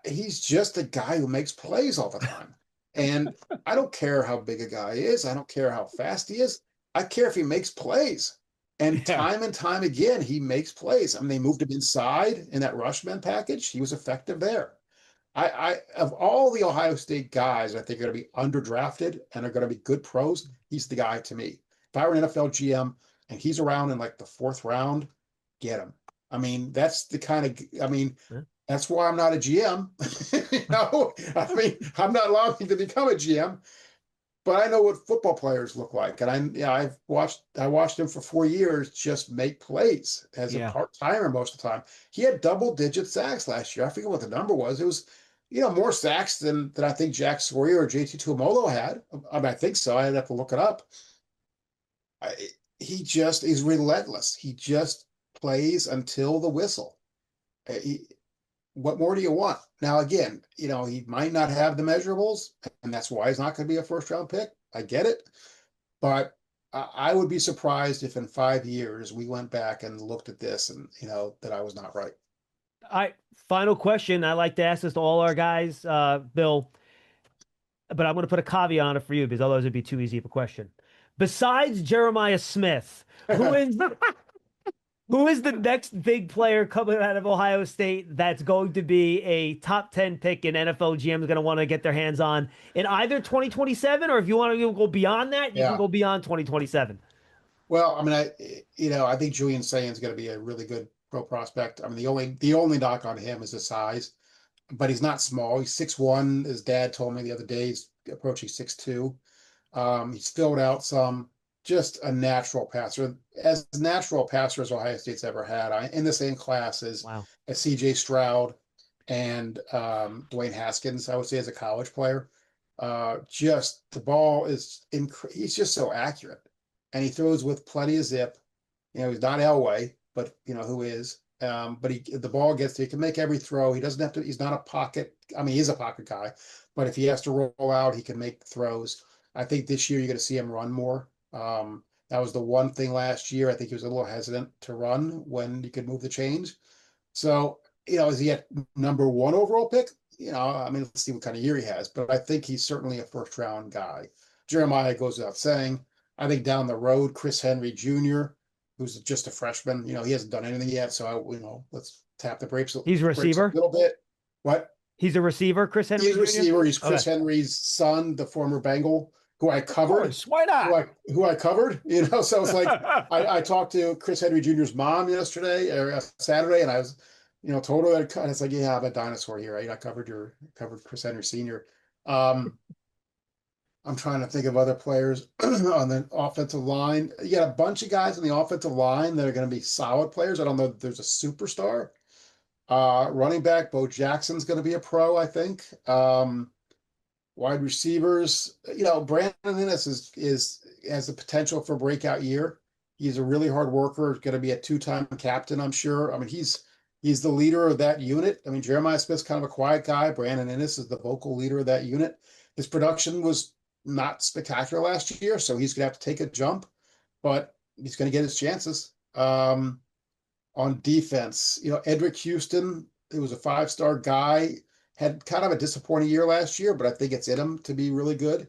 He's just a guy who makes plays all the time. And I don't care how big a guy is. I don't care how fast he is. I care if he makes plays. And time again, he makes plays. I mean, they moved him inside in that rushman package. He was effective there. I of all the Ohio State guys, I think are going to be underdrafted and are going to be good pros, he's the guy to me. If I were an NFL GM and he's around in like the 4th round, get him. I mean, that's the kind of, that's why I'm not a GM. I mean, I'm not allowed to become a GM, but I know what football players look like. And I watched him for 4 years just make plays as a part-timer most of the time. He had double-digit sacks last year. I forget what the number was. It was, more sacks than I think Jack Sawyer or JT Tuimoloau had. I mean, I think so. I'd have to look it up. He's relentless. He just plays until the whistle. What more do you want? Now, again, he might not have the measurables, and that's why he's not going to be a first-round pick. I get it. But I would be surprised if in 5 years we went back and looked at this and, that I was not right. All right, final question. I like to ask this to all our guys, Bill, but I'm going to put a caveat on it for you because otherwise it'd be too easy of a question. Besides Jeremiah Smith, who is the next big player coming out of Ohio State that's going to be a top 10 pick and NFL GM is going to want to get their hands on in either 2027 or if you want to go beyond that, you can go beyond 2027? Well, I mean, I think Julian Saint's going to be a really good pro prospect. I mean, the only knock on him is his size, but he's not small. He's 6'1". His dad told me the other day he's approaching 6'2". He's filled out some. Just a natural passer, as natural a passer as Ohio State's ever had. In the same class as C.J. Stroud and Dwayne Haskins, I would say, as a college player. Just the ball he's just so accurate, and he throws with plenty of zip. He's not Elway, but who is. But the ball gets, he can make every throw. He doesn't have to. He's not a pocket. I mean, he's a pocket guy, but if he has to roll out, he can make throws. I think this year you're going to see him run more. That was the one thing last year. I think he was a little hesitant to run when he could move the chains. So, is he at number 1 overall pick? I mean, let's see what kind of year he has, but I think he's certainly a first round guy. Jeremiah goes without saying. I think down the road, Chris Henry Jr., who's just a freshman, he hasn't done anything yet. So let's tap the brakes. He's a receiver a little bit. What? He's a receiver, Chris Henry. He's a receiver. He's Chris Henry's son, the former Bengal, who I covered. Of course, why not? Who I covered, so it's like I talked to Chris Henry Jr.'s mom yesterday or Saturday, and I was, told her that, and it's like, yeah, I'm a dinosaur here. I covered Chris Henry Sr. I'm trying to think of other players on the offensive line. You got a bunch of guys on the offensive line that are going to be solid players. I don't know if there's a superstar, Running back, Bo Jackson's going to be a pro, I think. Wide receivers, Brandon Inniss has the potential for a breakout year. He's a really hard worker, going to be a two-time captain, I'm sure. I mean, he's the leader of that unit. I mean, Jeremiah Smith's kind of a quiet guy. Brandon Inniss is the vocal leader of that unit. His production was not spectacular last year, so he's going to have to take a jump, but he's going to get his chances. On defense, Edric Houston, who was a five-star guy, had kind of a disappointing year last year, but I think it's in him to be really good.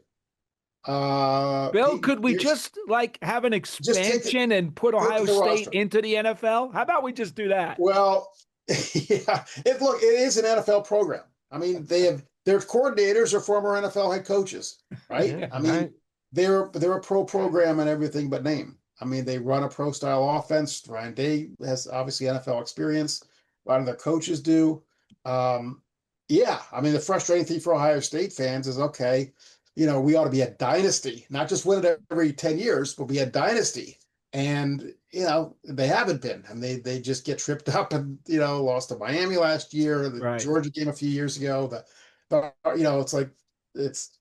Bill, could we just have an expansion and put Ohio State into the NFL? How about we just do that? Well, yeah, it is an NFL program. I mean, their coordinators are former NFL head coaches, right? Yeah, I mean, right. they're a pro program and everything but name. I mean, they run a pro style offense. Ryan Day has obviously NFL experience. A lot of their coaches do. Yeah, I mean, the frustrating thing for Ohio State fans is, okay, we ought to be a dynasty, not just win it every 10 years, but be a dynasty. And, they haven't been. And they just get tripped up and, lost to Miami last year, the Right. Georgia game a few years ago. It's like, it's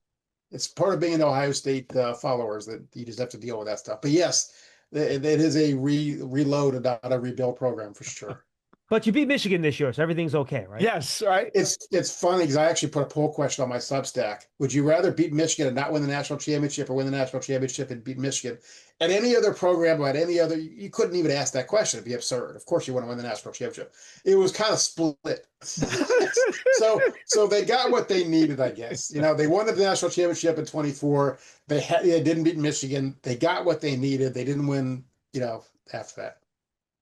part of being an Ohio State followers that you just have to deal with that stuff. But yes, it is a reload and not a rebuild program for sure. But you beat Michigan this year, so everything's okay, right? Yes, right. It's funny because I actually put a poll question on my Substack. Would you rather beat Michigan and not win the national championship, or win the national championship and beat Michigan? And any other program about any other, you couldn't even ask that question. It'd be absurd. Of course you want to win the national championship. It was kind of split. So they got what they needed, I guess. They won the national championship in 24. They didn't beat Michigan. They got what they needed. They didn't win, after that.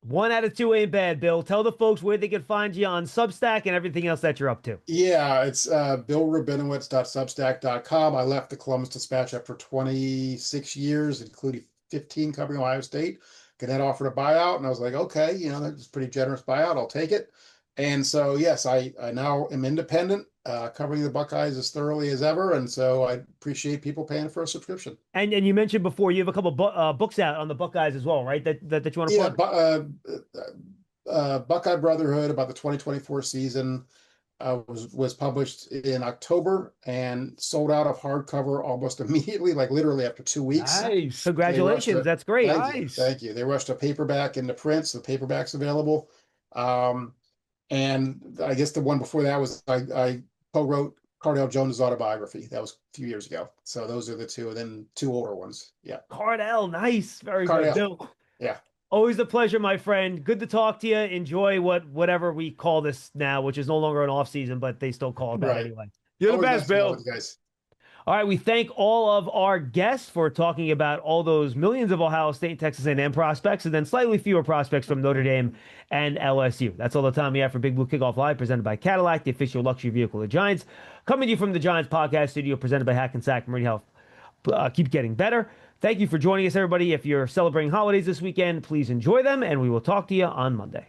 1 out of 2 ain't bad, Bill. Tell the folks where they can find you on Substack and everything else that you're up to. Yeah, it's billrabinowitz.substack.com. I left the Columbus Dispatch after 26 years, including 15 covering Ohio State. Gannett offered a buyout, and I was like, okay, that's a pretty generous buyout. I'll take it. And so, yes, I now am independent, covering the Buckeyes as thoroughly as ever. And so I appreciate people paying for a subscription. And you mentioned before you have a couple books out on the Buckeyes as well, right? That you want to plug? Buckeye Brotherhood about the 2024 season was published in October and sold out of hardcover almost immediately, like literally after 2 weeks. Nice. Congratulations. That's great. Thank you. They rushed a paperback into print, so the paperback's available. And I guess the one before that was I co-wrote Cardell Jones' autobiography. That was a few years ago. So those are the two, and then 2 older ones. Yeah. Cardell, nice. Very Cardell. good, Bill. Yeah. Always a pleasure, my friend. Good to talk to you. Enjoy whatever we call this now, which is no longer an off season, but they still call it that anyway. You're the Always best, nice to know Bill. you guys. All right, we thank all of our guests for talking about all those millions of Ohio State, Texas A&M prospects, and then slightly fewer prospects from Notre Dame and LSU. That's all the time we have for Big Blue Kickoff Live, presented by Cadillac, the official luxury vehicle of the Giants. Coming to you from the Giants podcast studio, presented by Hackensack Meridian Health. Keep getting better. Thank you for joining us, everybody. If you're celebrating holidays this weekend, please enjoy them, and we will talk to you on Monday.